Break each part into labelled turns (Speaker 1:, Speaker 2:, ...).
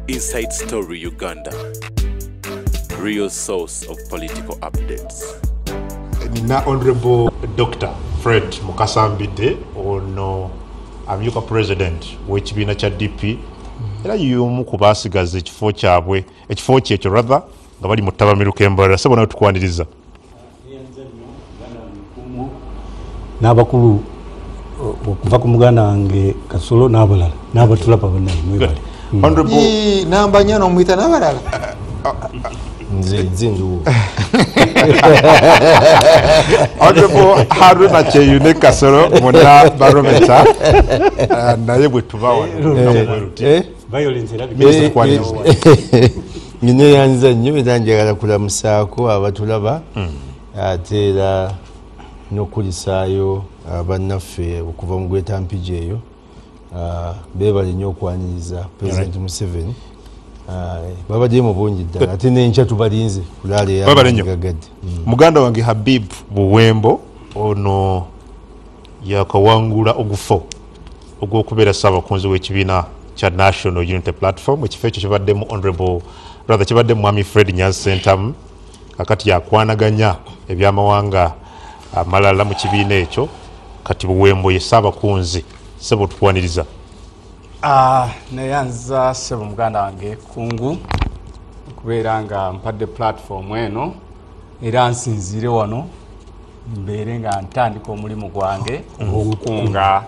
Speaker 1: Inside Story Uganda, real source of political updates.
Speaker 2: Nina Honorable Dr. Fred Mukasambide ono amyuka president w'ekibiina kya DP era y'omu ku baasigaza ekifo kyabwe ekifo kye ekyo rather nga bali mu ttabamiruka embalala sebo nawe tukwaniriza
Speaker 3: n'abakulu okuva ku muganda wange Kasolo n'abalala n'abatulapa bonna mwebale
Speaker 2: Honorable
Speaker 4: namba nyano omuyita n'abalala
Speaker 3: nze nduwo
Speaker 2: Honorable Haruna Kyeyune Kasolo muna barometer naye bwe tubawa
Speaker 3: violence erabika
Speaker 5: Ngine yanza nnyo era njagala kulamusaako abatulaba ate era n'okulisaayo bannaffe okuva mu Greater Mpigi eyo beebale nnyo okwaniriza President Museveni babadde mu bungi ddala ate n'enkya tubalinze kulaala eyagagadde
Speaker 2: muganda wange Habib Buwembo ono yakawangula ogufo ogw'okubeera ssaabakunzi w'ekibiina kya National Unity Platform ekifo ekyo kibaddemu Honorable rather kibaddemu Mwami Fred Nyansentamu akati yakwanaganya ebyamawanga amalala mu kibiina ekyo kati Buwembo ye ssaabakunzi sebo tukwaniriza
Speaker 6: neyanza sebo muganda wange kungu kubeera nga mpadde platform eno era nsinziire wano mbeere nga ntandika omulimu gwange okukunga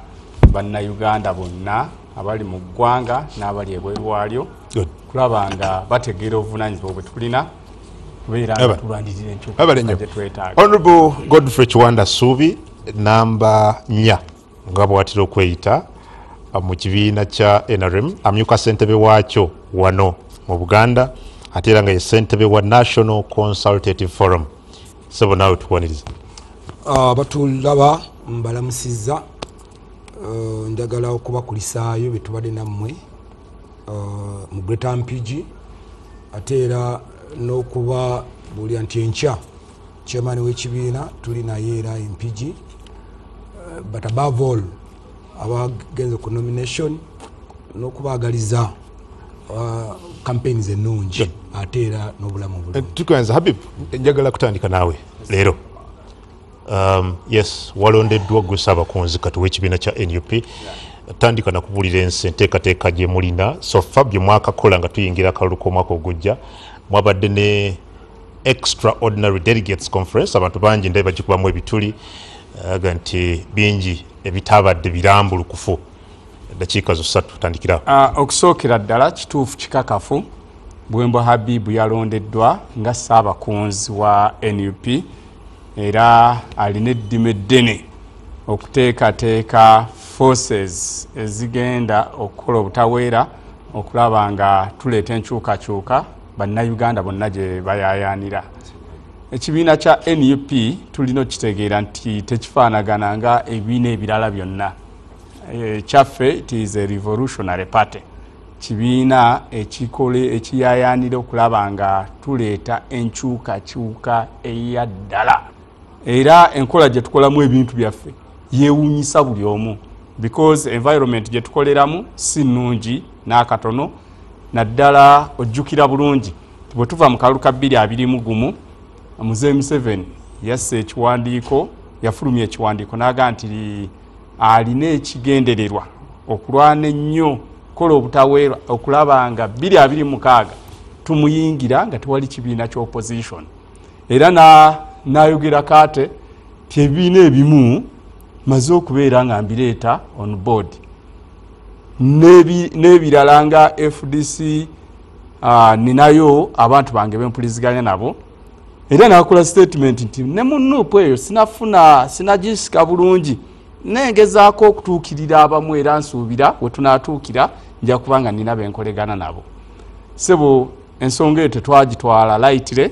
Speaker 6: bannayuganda bonna abali mu ggwanga n'abali ebweru waalyo kulaba nga bategeera obuvunaanyizibwa bwe tulina kubeera nga tulwanirira enkyukakyuka gye twetaaga.
Speaker 2: Honorable Godfrey Kiwanda Suubi namba 4 nga bw'atera okweyita mu kibiina kya NRM amyuka ssentebe waakyo wano mu Buganda ate era nga ye ssentebe wa National Consultative Forum sebo naawe tukwaniriza.
Speaker 4: Batulaba mbalamusizza njagala okubakulisaayo bye tubadde nammwe mu Greater Mpigi ate era n'okuba bulya nti enkya chairman w'ekibiina tuli naye era Mpigi but above all abagenze ku nomination n'okubaagaliza campaigns ennungi ate era n'obulamu bulungi.
Speaker 2: Tukwanza Habib njagala kutandika naawe leero. Yes, walondeddwa gwe ssaabakunzi kati w'ekibiina kya NUP tandika nakubulira ensi enteekateeka gye mulina sofa bye mwakakola nga tuyingira akalulu k'omwaka ogujja mwabadde ne extraordinary delegates conference abantu bangi ndaye bagikubamu ebituli aga nti bingi ebitabadde birambulukufu dakiika zo 3 tandikira.
Speaker 6: Okusookera ddala kituufu kikakafu Buwembo Habibu yalondeddwa nga ssaabakunzi wa NUP era alina eddimu eddene okuteekateeka forces ezigenda okukola obutaweera okulaba nga tuleeta enkyukakyuka bannayuganda bonna gye bayayaanira. Ekibiina kya NUP tulina okitegeera nti tekifaanagana nga ebibiina ebirala byonna. Kyaffe it is a revolutionary party. Kibiina ekiyayaanira okulaba nga tuleeta enkyukakyuka eya ddala. Era enkola gye tukolamu ebintu byaffe yeewuunyisa buli omu because environment gye tukoleramu si nnungi n'akatono naddala ojjukira bulungi bwe tuva mu kalulu ka 2021 Muzee Museveni yasse ekiwandiiko yafulumya ekiwandiiko n'aga nti alina ekigendererwa okulwana ennyo kola obutaweerwa okulaba nga 2026 tumuyingira nga tewali kibiina ky'opposition era n'ayogera kate ti ebibiina ebimu maze okubeera nga mbireeta on board n'ebirala nga FDC ninayo abantu bange bempuliziganya nabo era nakola statement nti ne mu NUP eyo sinagisika bulungi nengezaako okutuukirira abamu era nsuubira we tunaatuukira nja kubanga nina benkolegana nabo sebo ensonga eyo tetwagitwala lightly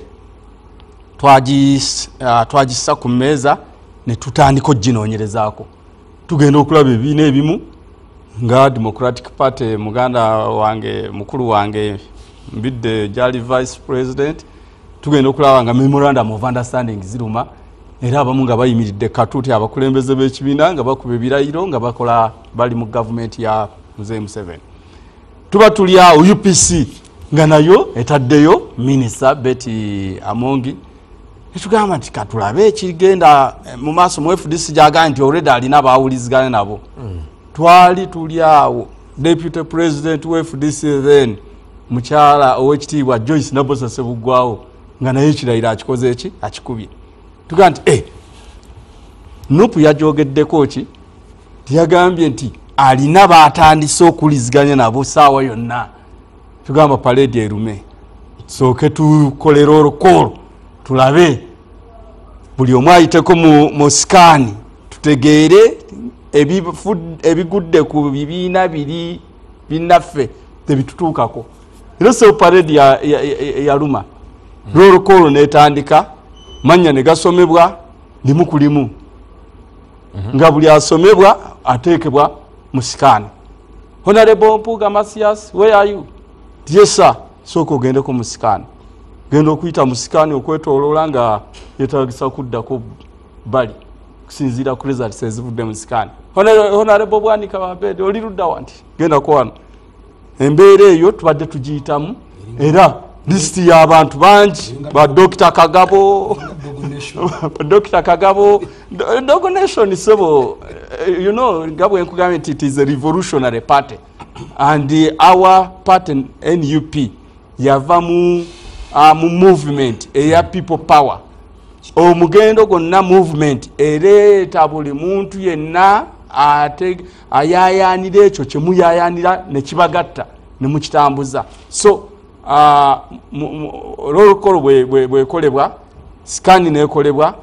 Speaker 6: twagissa ku mmeeza ne tutandika oginoonyerezaako tugenda okulaba ebibiina ebimu nga Democratic Party muganda wange mukulu wange mbidde jali vice president tugenda okulaba nga memorandum of understanding ziruma era abamu nga bayimiridde katuuti abakulembeze b'ekibiina nga bakuba ebirayiro nga bakola bali mu gavumenti ya Muzee Museveni. Tuba tuli awo UPC nga nayo etaddeyo minisita Betty Amongi netugamba nti katulabe ekigenda mu maaso mu FDC gyaga nti already alina baawulizigana nabo twali tuli awo deputy president wa FDC then mukyala owekitiibwa Joyce Nabosa Sebugwawo nga naye ekirayiro akikoze eki akikubye tugaa nti Nupu yajogeddeko ki tiyagambye nti alina baatandise okuliziganya nabo saawa yonna tugamba parade erume sooke tukolera olukolo tulabe buli omu ayiteko mu sikaani tutegeere ebigudde ku bibiina biri binnaffe tebitutuukako era so parade yaluma olukolo netandika manya ne gasomebwa limu ku limu nga buli asomebwa ateekebwa mu sikaani. Honorable Mpuuga Masias, where are you? Yes sir, sooka ogendeko mu sikaani. Genda okuyita mu sikaani okwetooloola nga yeetagisa kuddako bali kusinziira ku results ezivudde mu sikaani. Honorable Bwanika Wabede, oli ludda wa nti gendako wano. Embeera eyo tubadde tugiyitamu era lisiti y'abantu bangi ba Dr. Kagabo Dr. Kagabo Dogonation sebo you know Gabo nkugambye it is a revolutionary party and our party NUP yava mu movement eya people power omugendo gonna movement ereeta buli muntu yenna ayayanira ekyo kyemuyayanira ne kibagatta ne mukitambuza so olukolo bwekolebwa sikaani nekolebwa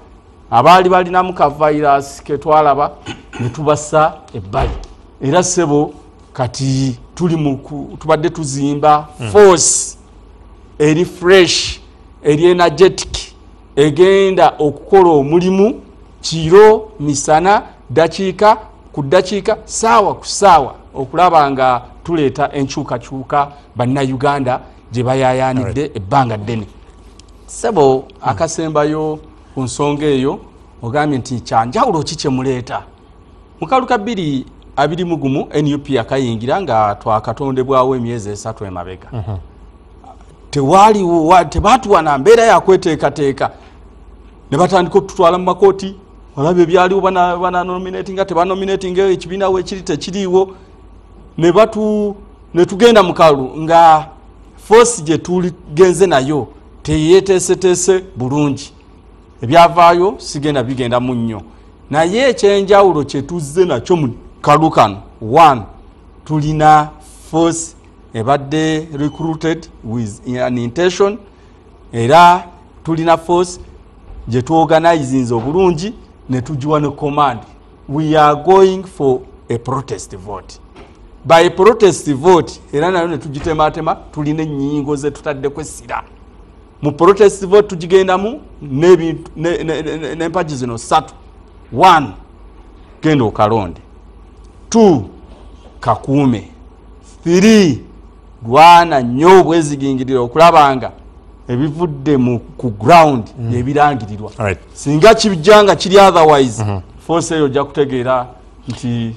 Speaker 6: abaali balinamu ka virus ketwalaba netubasa ebbali era sebo kati tuli tubadde tuzimba force eri fresh eri energetic egenda okukola omulimu kiro misana dakiika ku dakiika saawa ku saawa okulaba nga tuleeta enkyukakyuka bannayuganda gye bayayanidde ebbanga ddene sebo akasembayo ku nsonga eyo ogambye nti kyanjawulo ki kyemuleeta mu kaluka 2021 NUP akayingira nga twakatondebwawo emyezi 3 emabega tebaatuwa na mbeera yakweteekateeka ne batandika okututwala mu makooti olaba ebyaliwo bananominatinga tebanominatinga ekibiina weekiri tekiriiwo ne tugenda mu kalulu nga force gye tuligenze nayo teyeeteeseteese bulungi ebyavaayo sigenda bigenda mu nnyo naye ekyenjawulo kye tuzze nakyo mu kalulu kano 1 tulina force ebadde recruited with an intention era tulina force gye tuorganizinze obulungi ne tugiwa ne command we are going for a protest vote by protest vote era nayo ne tugitematema tulina ennyingo ze tutadde kwessira mu protest vote tugigendamu n'empagi zino 3 1 genda okalonde 2 kakuume 3 lwana nnyo obwezigingirira okulabanga ebivudde ku ground ebirangirirwa singa kibijjanga kiri otherwise force eyo ojja kutegeera nti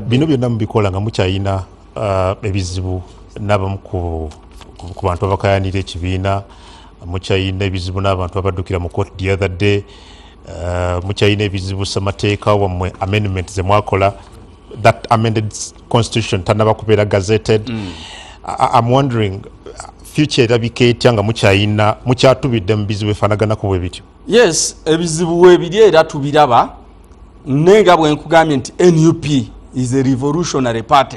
Speaker 2: bino byonna mubikola nga mukyayina ebizibu n'abamu ku bantu abakayanira ekibiina mukyayina ebizibu n'abantu abaddukira mu court the other day mukyayina ebizibu samateeka wammwe amendment ze mwakola that amended constitution tanaba kubeera gazetted I'm wondering future erabika etya nga mukyatubidde mu bizibu efaanaganako bwe bityo
Speaker 6: yes ebizibu weebiri era tubiraba nenga bwe nkugambye nti NUP is a revolutionary party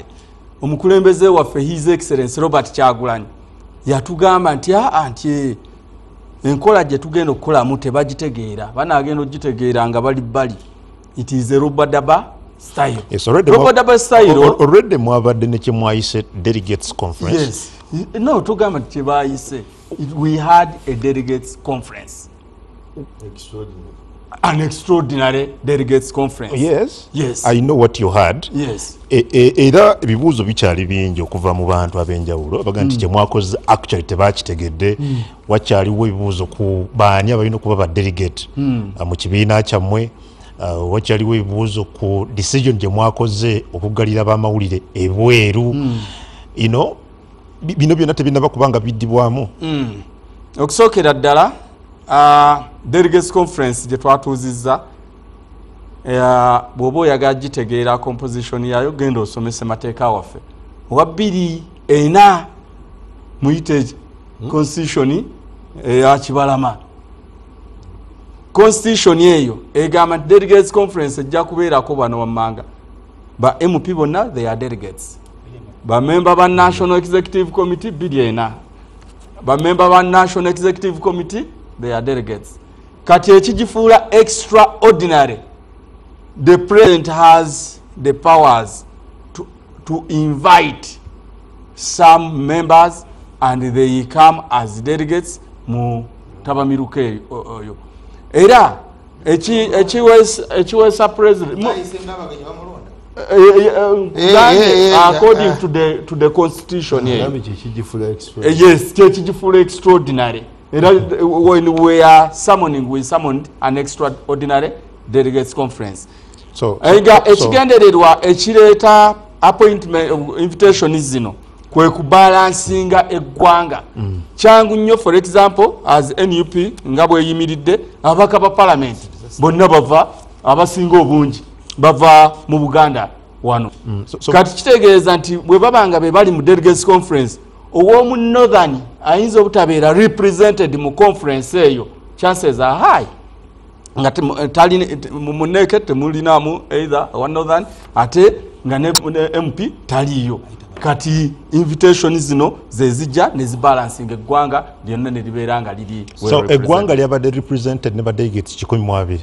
Speaker 6: omukulembeze waffe his excellence Robert Kyagulanyi yatugamba nti anti enkola gye tugenda okukolamu tebagitegeera banaagenda ogitegeera nga bali it is a rubadaba style rubadaba style
Speaker 2: already mwabadde ne kyemwayise delegates conference
Speaker 6: yes no tugamba nti kyebayise we had a delegates conference an extraordinary delegates conference
Speaker 2: yes I know what you had
Speaker 6: yes
Speaker 2: era ebibuuzo bikyali bingi okuva mu bantu ab'enjawulo baga nti kyemwakoze actually tebakitegedde wakyaliwo ebibuuzo ku baani abalina okuba ba delegate mu kibiina kyammwe wakyaliwo ebibuuzo ku decision gye mwakoze okuggalira b'amawulire ebweru you know bino byonna tebinaba kubanga biddibwamu.
Speaker 6: Okusookera ddala delegates conference gye twatuuzizza bw'oba oyagala gitegeera composition yayo genda osomese mateeka waffe owa 2.4 muyite constitution eya Kibalama. Constitution eyo egamba delegates conference ejja kubeerako bano wammanga ba MP bonna they are delegates. Ba member ba National Executive Committee 2.4 ba member ba National Executive Committee they are delegates. Kati ekigifuula extraordinary, the president has the powers to invite some members and they come as delegates mu tabamiruke oyo. Era ekiwesa president according to the constitution yes kyekigifula extraordinary. When we are summoning, we summoned an extraordinary delegates conference.
Speaker 2: So
Speaker 6: ekigendererwa ekireeta appointment invitation zino kwe kubalansinga eggwanga. Kyangu nnyo, for example as NUP nga bweyimiridde ababaka ba parliament bonna bava abasinga obungi bava mu Buganda wano. Kati kitegeeza nti bwe babanga be bali mu delegates conference ow'omu northern ayinza obutabeera represented mu conference eyo, chances are high nga muneke temulinamu either owa northern ate nga ne MP taliyo. Kati invitation zino zezijja ne zibalancing eggwanga lyonna ne libeera nga liri
Speaker 2: so eggwanga lyabadde represented ne badelegates 12.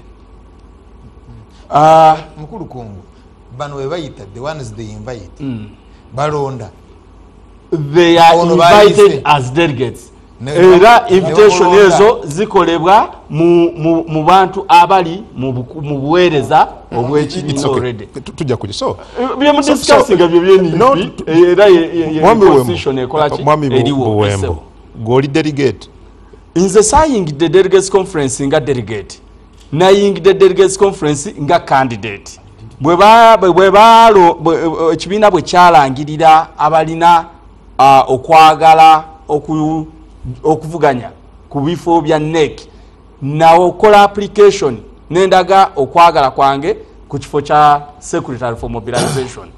Speaker 7: Mukulu Kongo bano we bayita the ones they invite balonda
Speaker 6: they are invited as delegates. Era invitation ezo zikolebwa mu bantu abali mu buweereza obw'ekibiina already.
Speaker 2: Tujja kujja so
Speaker 6: bye mu discussing byo byeni era ye constitution ekola ki eriwo
Speaker 2: goli delegate.
Speaker 6: Nze sayingidde delegates conference nga delegate nayingidde delegates conference nga candidate. Ekibiina bwe kyalangirira abalina okwagala okuvuganya ku bifo bya NEC nawokola application nendaga okwagala kwange ku kifo kya secretary for mobilization.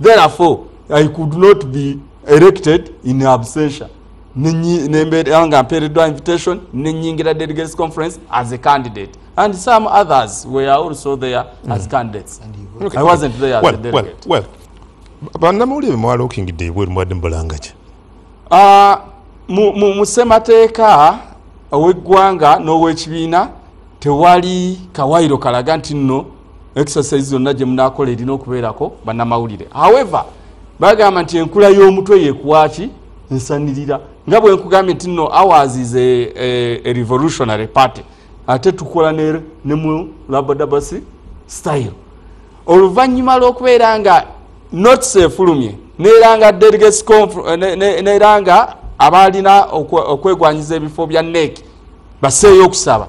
Speaker 6: Therefore I could not be elected in absentia. Nembeera nga mpeereddwa invitation nenyingira delegates conference as a candidate and some others were also there as candidates. I wasn't there as a delegate.
Speaker 2: Well, bannamawulire mwala okingidde ebweru mwadde mbulanga ki?
Speaker 6: Mu ssemateeka ow'eggwanga n'ow'ekibiina tewali kawairo kalaga nti nno exercise zonna gye munaakola erina okubeerako bannamawulire. However bagamba nti enkula y'omutwe yeekuwaki nsanirira nga bwe nkugambye nti nno ours is a revolutionary party ate tukola ne mu labadabasi style. Oluvannyuma lw'okubeera nga not sefulumye neeranga delegates neeranga abalina okwegwanyiza ebifo bya NEC baseeyo okusaba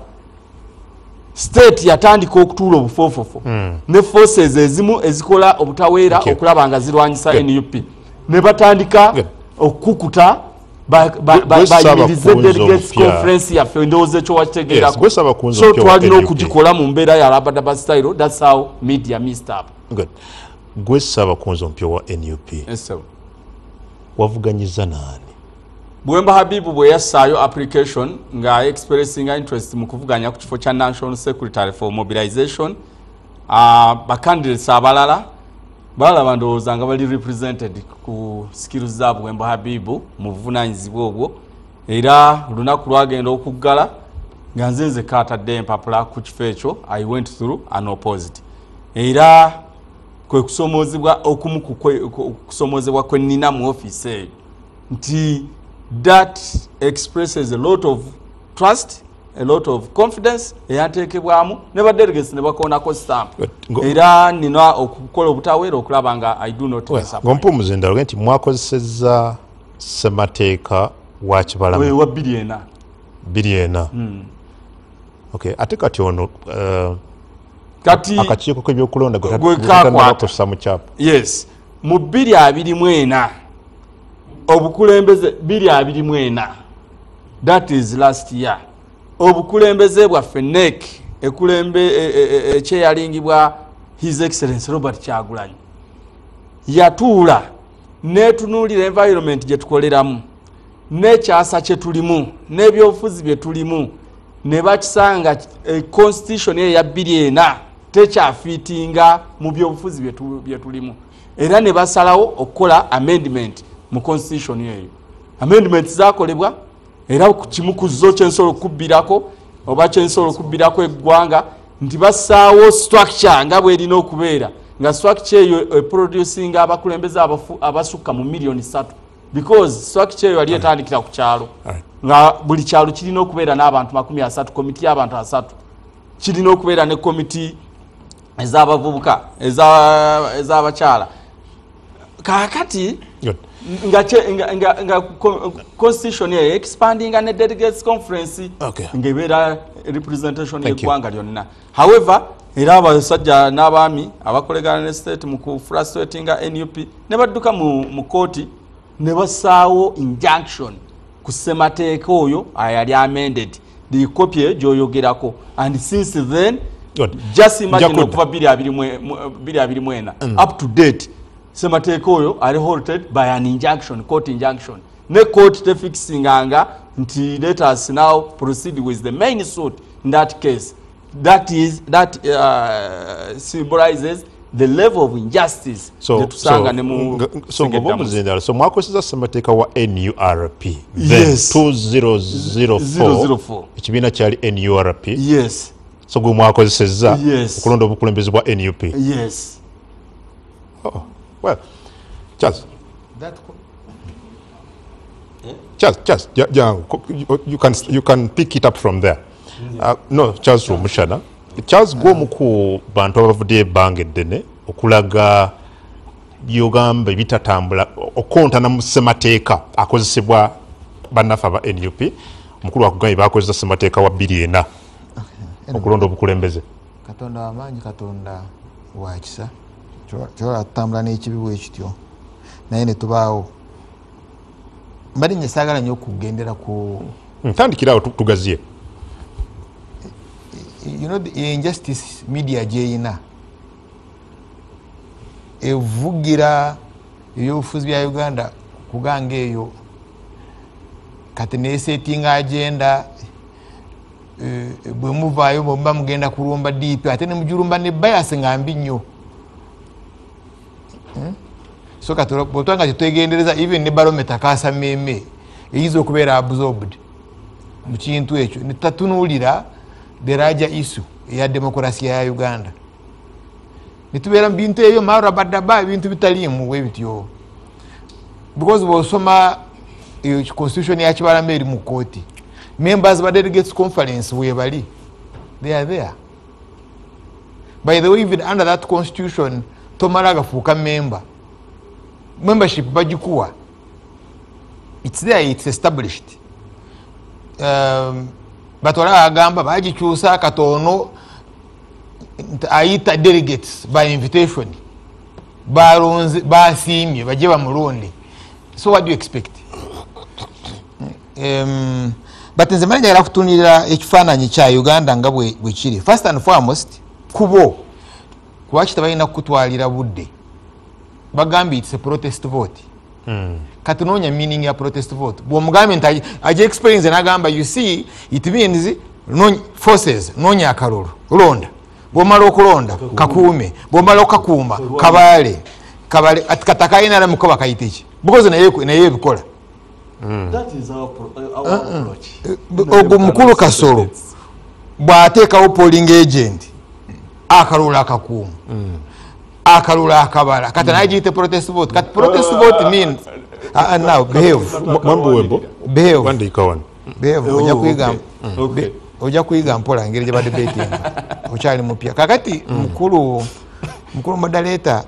Speaker 6: state yatandika okutuula obufoofofo ne forces ezimu ezikola obutaweera okulaba nga zirwanyisa NUP ne batandika okukuta bayimirize delegates conference yaffe ndowooza ekyo wakitegeerako. So twalina okugikola mu mbeera ya labadaba style. That's how media messed up.
Speaker 2: Good. Gwe Ssaabakunzo mpya wa NUP wavuganyiza naani?
Speaker 6: Buwemba Habibu bwe yassaayo application nga expressing interest mu kuvuganya ku kifo kya National Secretary for Mobilization, bacandidates abalala balaba ndowooza nga bali represented ku skills za Buwemba Habibu mu buvunaanyizibwa obwo, era olunaku lwagenda okuggala nga nze kaatadde empapula ku kifo ekyo I went through unopposed. Era kwe kusomozebwa okumu kusomozebwa kwe nnina mu office eyo nti that expresses a lot of trust, a lot of confidence eyateekebwamu ne badelegates ne bakoonako stamp. Era nina okukola obutaweera okulaba nga I do not disappoint.
Speaker 2: Ngompumuze ndaloge nti mwakozesezza ssemateeka wa Kibalama
Speaker 6: wa 2.4.
Speaker 2: 2.4. Okay, ate kati ono
Speaker 6: kati
Speaker 2: akakiiko k'ebyokulonda
Speaker 6: gwe kakwata
Speaker 2: mu kyapa.
Speaker 6: Yes, mu 2.24 obukulembeze 2024 that is last year obukulembeze bwa FENEC ekyeyalingibwa His Excellency Robert Kyagulanyi yatuula netunuulira environment gye tukoleramu n'ekyasa kye tulimu n'ebyobufuzi bye tulimu ne bakisanga constitution ya 2004 tekyafiitinga mu byobufuzi bye tulimu era ne basalawo okukola amendment mu constitution eyo. Amendment zakolebwa era kimu ku zo kyensolo okubbirako oba kyensolo okubbirako eggwanga nti basaawo structure nga bw'erina okubeera nga structure eyo producing abakulembeze abasukka mu millioni 3 because structure eyo yali etandikira ku kyalo nga buli kyalo kirina okubeera n'abantu 30 komiti y'abantu 3 kirina okubeera ne komiti ez'abavubuka ez'abakyala kakati nga constitution ye expanding and delegates conference ngebeera representation y'eggwanga lyonna. However era abasajja n'abaami abakolegana ne state mu frustratinga NUP ne badduka mu kooti ne basaawo injunction ku ssemateeka oyo ayali amended the copy gyoyogerako and since then just imagine okuva 2024 up to date ssemateeka oyo ali halted by an injunction, court injunction. Ne court te fixinganga nti let us now proceed with the main suit in that case. That symbolizes the level of injustice.
Speaker 2: So mwakozesa ssemateeka wa NURP then 2004 ekibiina kyali NURP.
Speaker 6: Yes.
Speaker 2: So gwe mwakozesezza okulonda obukulembeze bwa NUP.
Speaker 6: Yes.
Speaker 2: Oh, well, Charles, you can pick it up from there. No, Charles Rumushana. Charles gwomu ku bantu abavudde ebbanga eddene okulaga byogamba bitatambula okontana mu ssemateeka akozesebwa bannaffe aba NUP omukulu wakugambye bakozesa ssemateeka wa 2004 okulonda obukulembeze.
Speaker 7: Katonda wamaanyi, Katonda wakisa kyola tutambula n'ekibibu ekityo naye ne tubaawo mbadde nye saagala nnyo okugendera ku
Speaker 2: tandikirawo tugaziye.
Speaker 7: You know, the injustice media gyeyina evugira ebyobufuzi bya Uganda kuganga eyo kati neesetinga agenda bwe muvaayo bwemba mugenda kulumba DP ate ne mujulumba ne bias nga mbi nnyo. So katotwanga tetwegendereza even ne barometer kasa meme eyinza okubeera absorbed mu kintu ekyo ne tatunuulira the larger issue ya demokrasia ya Uganda. Nitubeera mu bintu ebyo marabadaba ebintu bitaliimu bwe bityo because bw'osoma constitution ya Kibalama eri mu kooti members ba delegates conference webali they are there. By the way, even under that constitution tomala gafuuka membership bagikuwa, it's there, it's established. Batola agamba bagikyusa katono ayita delegates by invitation baronze basimye baje bamulonde. So what do you expect? But nze manje njagala kutunira ekifaananyi kya Uganda nga bwe kiri. First and foremost kubo kuwaki tabalina kutwalira budde bagambi it's a protest vote. Kati noonya meaning ya protest vote. Bw'omugambi nti aje experience n'agamba you see it means forces noonya akalulu londa bw'omala okulonda kakuume bw'omala okakuuma kabale katakayina na mukoba kayiteki because naye ebikola.
Speaker 6: That is our approach.
Speaker 7: Ogwo mukulu Kasolo bw'ateekawo polling agent akalulu akakuuma akalulu akabala kati naye giyite protest vote. Kati protest vote means now behave ojja kuyiga mpola ngeri gye badebating okyali mupya kakati mukulu Moderator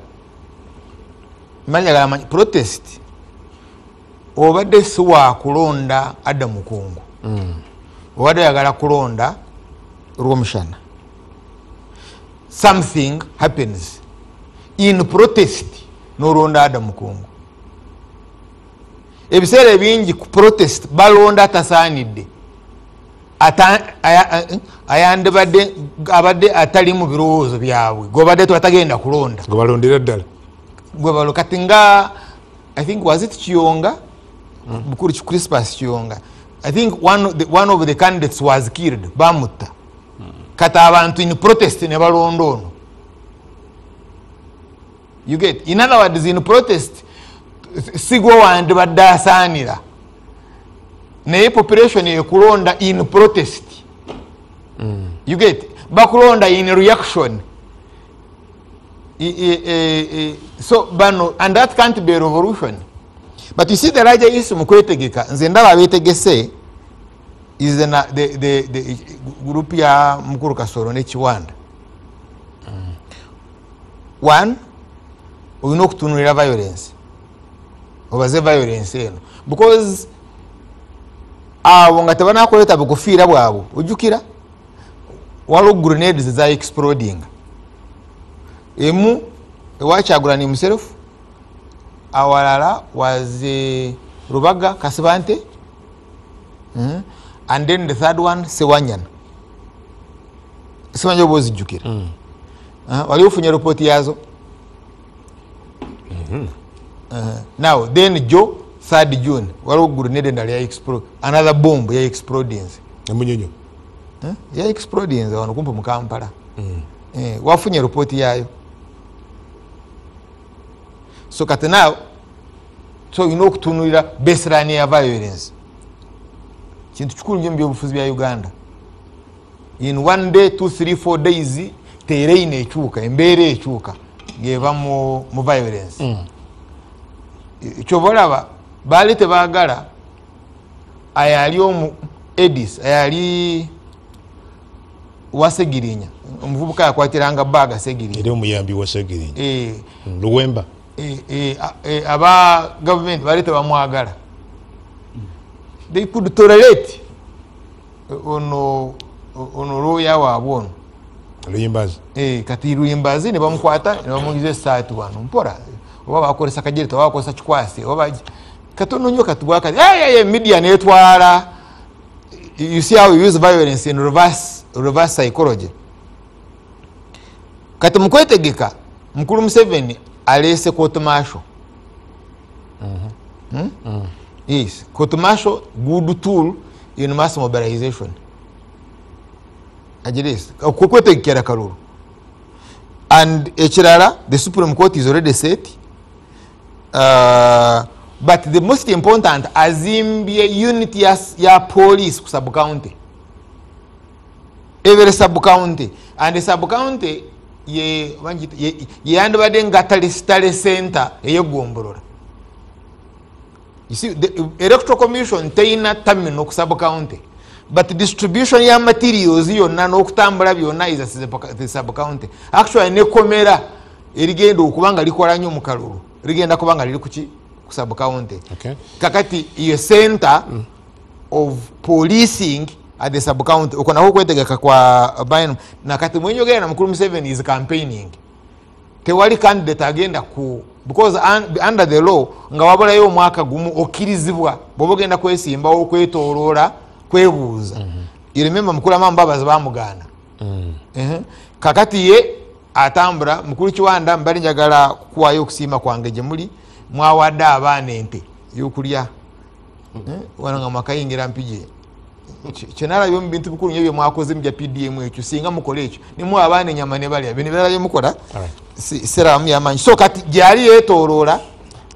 Speaker 7: manya protest obadde siwa kulonda Adam Mukungu obadde yagala kulonda Rwomushana something happens in protest n'olonda Adam Mukungu ebiseera ebingi ku protest balonda atasaanidde ayandibadde abadde atali mu birowoozo byabwe gwebadde twatagenda kulonda
Speaker 4: gwebalondera ddala
Speaker 7: gwebalo kati nga I think was it Kiyonga Bukuru Crispus Kiyonga I think one of the candidates was killed bamutta kati abantu in protest ne balonda ono you get in other words in protest sigwo wandibadde asaanira naye population ekulonda in protest you get bakulonda in reaction so bano and that can't be a revolution but you see the Raja issue mukwetegeka nze ndaba abeetegese is the group ya Mukuru Kasoro ne Kiwanda one olina okutunulira violence obaze violence eno because abo nga tebanakoleta bukufiira bwabo ojjukira waliwo grenades za exploding emu ewakyagulani himself awalala waze Rubaga Kasibante and then the third one Sewanyana simanyi oba ozijjukira wali ofunye repoti yazo now then Joe 3rd June waliwo grenade endala ya explode another bomb ya explodings
Speaker 4: emunyonyo
Speaker 7: ya explodings wano kumpi mu Kampala wafunye repoti yayo so kati now so you know okutunulira baseline ya violence kintu kikulu nnyo mu byobufuzi bya Uganda in 1 day 2 3 4 days terrain ekyuka embeera ekyuka ngeva mu violence kyobalaba baali tebaagala ayali omu Edis ayali wasegirinya omuvubuka yakwatiranga baga segirinya
Speaker 2: eri omuyambi wa segirinya Luwemba
Speaker 7: aba government baali tebamwagala they could tolerate ono lawyer waabwe ono
Speaker 2: Luyimbazi
Speaker 7: kati Luyimbazi ne bamukwata ne bamugiza esaatu wano mpora oba bakolesa kajerita oba bakolesa kikwasi oba katono nnyo katubwaka media netwala you see how we use violence in reverse psychology kati mukwetegeka Mukulu Museveni alese court martial yes court martial good tool in mass mobilization ajiris okwetegekera kalulu and ekirala the Supreme Court is already set but the most important azimbye unity ya police ku sub county every sub county and the sub county ye yandibadde nga tale center eyegombolola you see the electoral commission teyina terminal ku sub county but distribution ya materials yonna n'okutambula byonna is the sub county actually ne komera erigenda okubanga likola nnyo mu kalulu rigenda kubanga liri kuki ku sub county kakati iyo center of policing at the sub county uko kwetegeka kwa Biden na kati mwenyogera na Mukulu Museveni is campaigning tewali candidate agenda ku because under the law nga wabula yo mwaka gumu okirizibwa bobogenda kwesimba okwetolora kwebuuza you remember Mukulu Amambabazi bamugana kakati ye atambula Mukulu Kiwanda mbali njagala kuwayo okusima kwange gye muli mwawadde abaana ente yokulya wana nga makayingira mpije chenala yo mbintu bikulu nyo byo mwakoze mbya PDM ekyo singa mukole ekyo nimwe abaana enyama ne balya bino bera mukola seramu yamanyi so kati gyali yetolora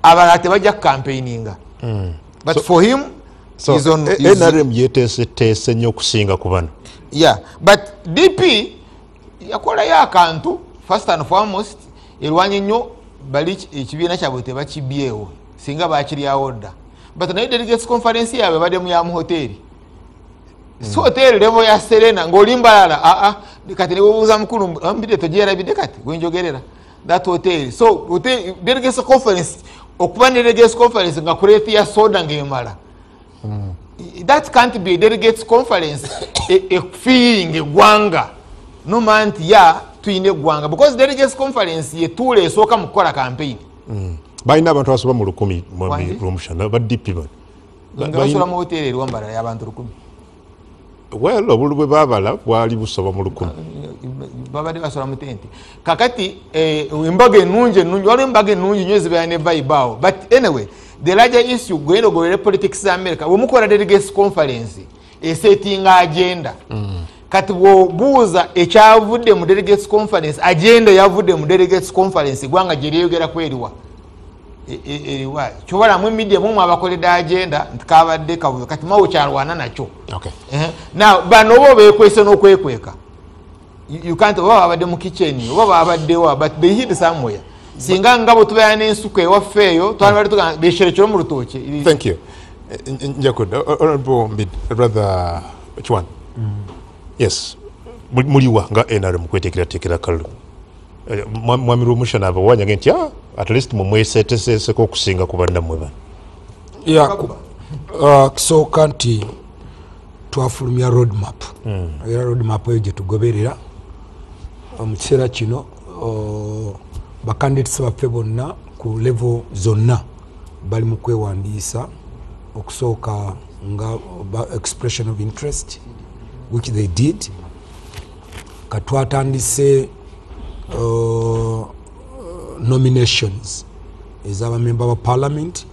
Speaker 7: abalate bajja campaigninga but for him
Speaker 2: so
Speaker 7: is on
Speaker 2: NRM yetese nnyo okusinga ku bano
Speaker 7: yeah but DP yakola ya akantu first and foremost elwanye nnyo bali ekibiina kyabwe tebakibyewo singa bakiri order but naye delegates conference yabe bade mu ya mu hoteli so hotel level ya Serena ngolimbalala kati ne bubuza mukulu ambide tojera bide kati gwenjogerera that hotel so hotel delegates conference okuba ne delegates conference nga kureti ya soda ngemala that can't be a delegates conference a feeling gwanga no manti ya tuine gwanga because delegates conference ye tule esoka mukola campaign
Speaker 2: balina abantu abasoba mu 100 promotion ba DP
Speaker 7: basula mu hoteli Rwambara y'abantu 100
Speaker 2: well obulubwe babala bwali busoba mu 100
Speaker 7: babade basula mu tenti kakati embaga enunje wali embaga enunje nyozi bayane vibe but anyway the larger issue gwendo go politics za America bumukola delegates conference setting agenda kati buuza ekyavudde mu delegates conference agenda yavudde mu delegates conference gwanga jeriyogera kweriwa eriwa chobola mu media mu abakoleda agenda ntikabadde kabuyo kati mawo kyalwana nakyo
Speaker 2: okay
Speaker 7: now bano bo bekwese n'okwekweka you can't baba abadde mu kitchen baba abaddewa but they hid somewhere singa ngabo tubayana ensuku ewafeeyo twali tuga besherekero mu rutoke.
Speaker 2: Thank you Njakud honorable mid brother which one yes muliwa nga NRM kwetekera kalulu mwami Rumushana abawanya ngenti at least mumwesetesese ko kusinga kubanda mweba
Speaker 4: kisooka nti twafulumya roadmap era roadmap eyo gye tugoberera mu kiseera kino bacandidates baffe bonna ku level zonna bali mu kwewandiisa okusooka nga expression of interest which they did katwatandise nominations ez'abamemba ba parliament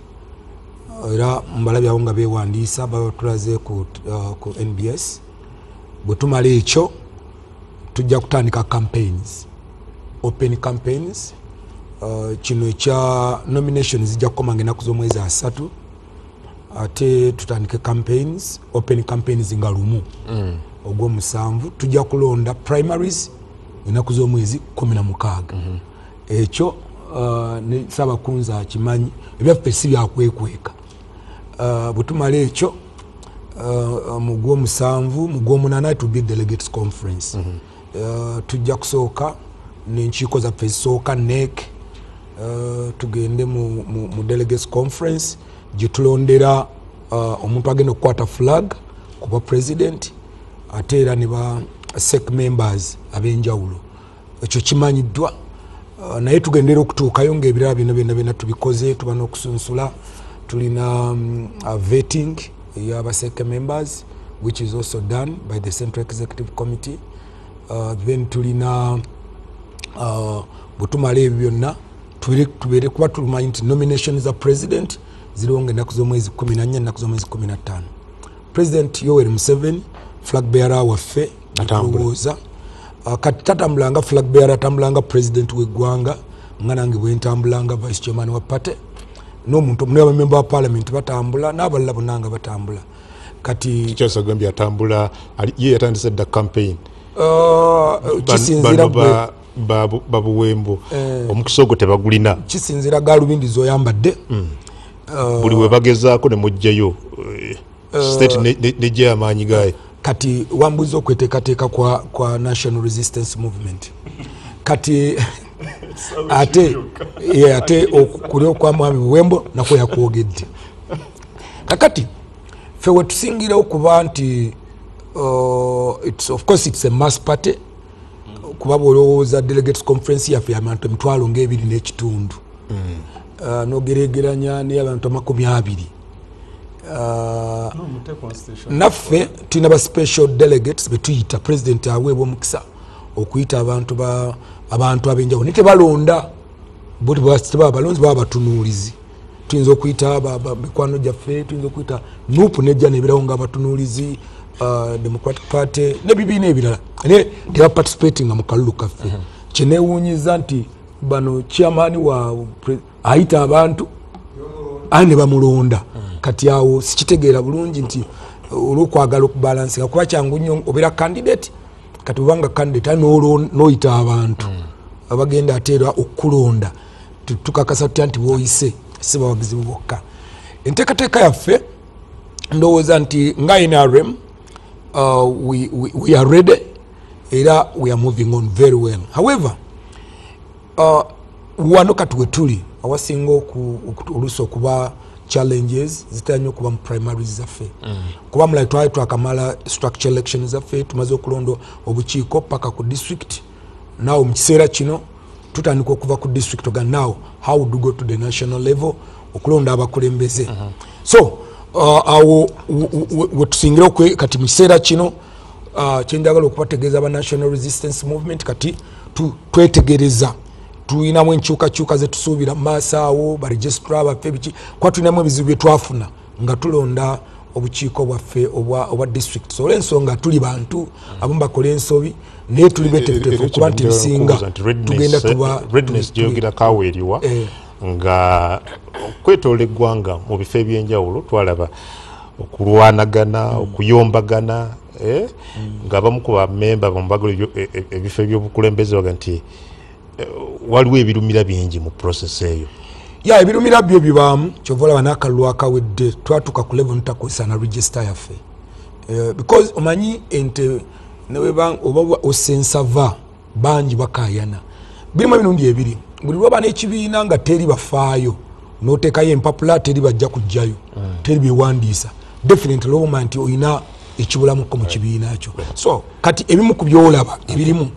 Speaker 4: era mbalabi abo nga bewandiisa baba tulaze ku NBS bwe tumala ekyo tujja kutandika campaigns open campaigns kino ekya nominations zijja kukomanga ennaku z'omwezi 3 ate tutandike campaigns open campaigns nga lumu ogw'omusanvu tujja kulonda primaries ennaku z'omwezi 16 ekyo ne Ssabakunza akimanyi ebyaffe si byakwekweka bwe tumala ekyo mu gw'omusanvu mu gw'omunaana to be delegates conference tujja kusooka n'enkiiko zaffe zisooka NEC tugende mu delegates conference gye tulondera omuntu agenda okukwata flag kuba president ate era ne ba SEC members ab'enjawulo ekyo kimanyiddwa naye tugendera okutuukayo ng'ebirala byonna tubikoze tuba n'okusunsula tulina vetting ey'aba SEC members which is also done by the Central Executive Committee then tulina bwe tumala ebyo byonna tubeere kuba tumanyi nti nomination za president ziriwo ng'ennaku z'omwezi 14 ennaku z'omwezi 15 President Yoweri Museveni flag bearer waffe atambulooza kati tatambulanga flag bearer atambulanga president w'eggwanga nga nange bwe ntambulanga vice chairman wa party n'omuntu omulala member wa parliament batambula n'abalala bonna nga batambula kati
Speaker 2: kikyasa gambye atambula ye yatandise dda campaign
Speaker 4: kisinzira
Speaker 2: babuwembo omukisa ogwo tebagulina
Speaker 4: kisinzira galubindi zoyambadde
Speaker 2: buli we bagezaako ne mujjayo state nejja amaanyi gayo
Speaker 4: kati wambuza okweteekateeka kwa national resistance movement kati ate okuli okwamwami buwembo nakwo yakwogedde kakati ffe wetusingira okuba nti of course it's a mass party kuba bwolowooza delegates conference yaffe y'abantu emitwalo ng'ebiri n'ekitundu n'ogeregeranya n'abantu 20 naffe tulina ba special delegates betuyita president aweebwa omukisa okuyita abantu ab'enjawulo naye tebalonda tebaba balonzi baba batunuulizi tuyinza okuyita mikwano gyaffe tuyinza okuyita nupu nejja nebirawo nga abatunuulizi Democratic Party n'ebibiina ebirala naye tebaparticipating mu kalulu kaffe kyeneewuunyiza nti bano chairman wa ayita abantu aye ne bamulonda kati awo sikitegeera bulungi nti olw'okwagala okubalansinga kuba kyangu nnyo obeera candidate kati obanga candidate aye n'oyita abantu abagenda ateera okukulonda tukakasa tutya nti booyise si bawagizi bokka enteekateeka yaffe ndowooza nti nga NRM we are ready era we are moving on very well. However wano kati we tuli awasinga oluusi okuba challenges zitanya okuba mu primaries zaffe kuba mulai twali twakamala structure elections zaffe tumaze okulonda obukiiko paka ku district nawo mu kiseera kino tutandika okuva ku district oga now how would you go to the national level okulonda abakulembeze so awo wetusingira kati mu kiseera kino kyenjagala okubategeeza aba national resistance movement kati twetegereza tulinamu enkyukakyuka zetusuubira mu maaso awo baregistra baffe biki kuba tulinamu ebizibu bye twafuna nga tulonda obukiiko bwaffe obwa district so olw'ensonga tuli bantu abamu bakola ensobi naye tuli betefutefu okuba nti bisinga tugenda
Speaker 2: gyeyogera kaweeriwa nga okwetoola eggwanga mu bifo ebyenjawulo twalaba okulwanagana okuyombagana ng'abamu ku bamemba bamubagala ebifo ebyobukulembeze baga nti waliwo ebirumira bingi mu process eyo
Speaker 4: ya ebirumira byo bibaamu kyova olaba n'akalulu akawedde twatuuka ku level ntakozesa na register yaffe because omanyi ente oba osensava bangi bakayana birimu emirundi ebiri buli lwaba n'ekibiina nga teri bafaayo n'oteekayo empapula teri bajja kujjayo teri byewandiisa definitely olwobuma nti olina ekibulamuko mu kibiina kyo so kati ebimu ku byolaba ebirimu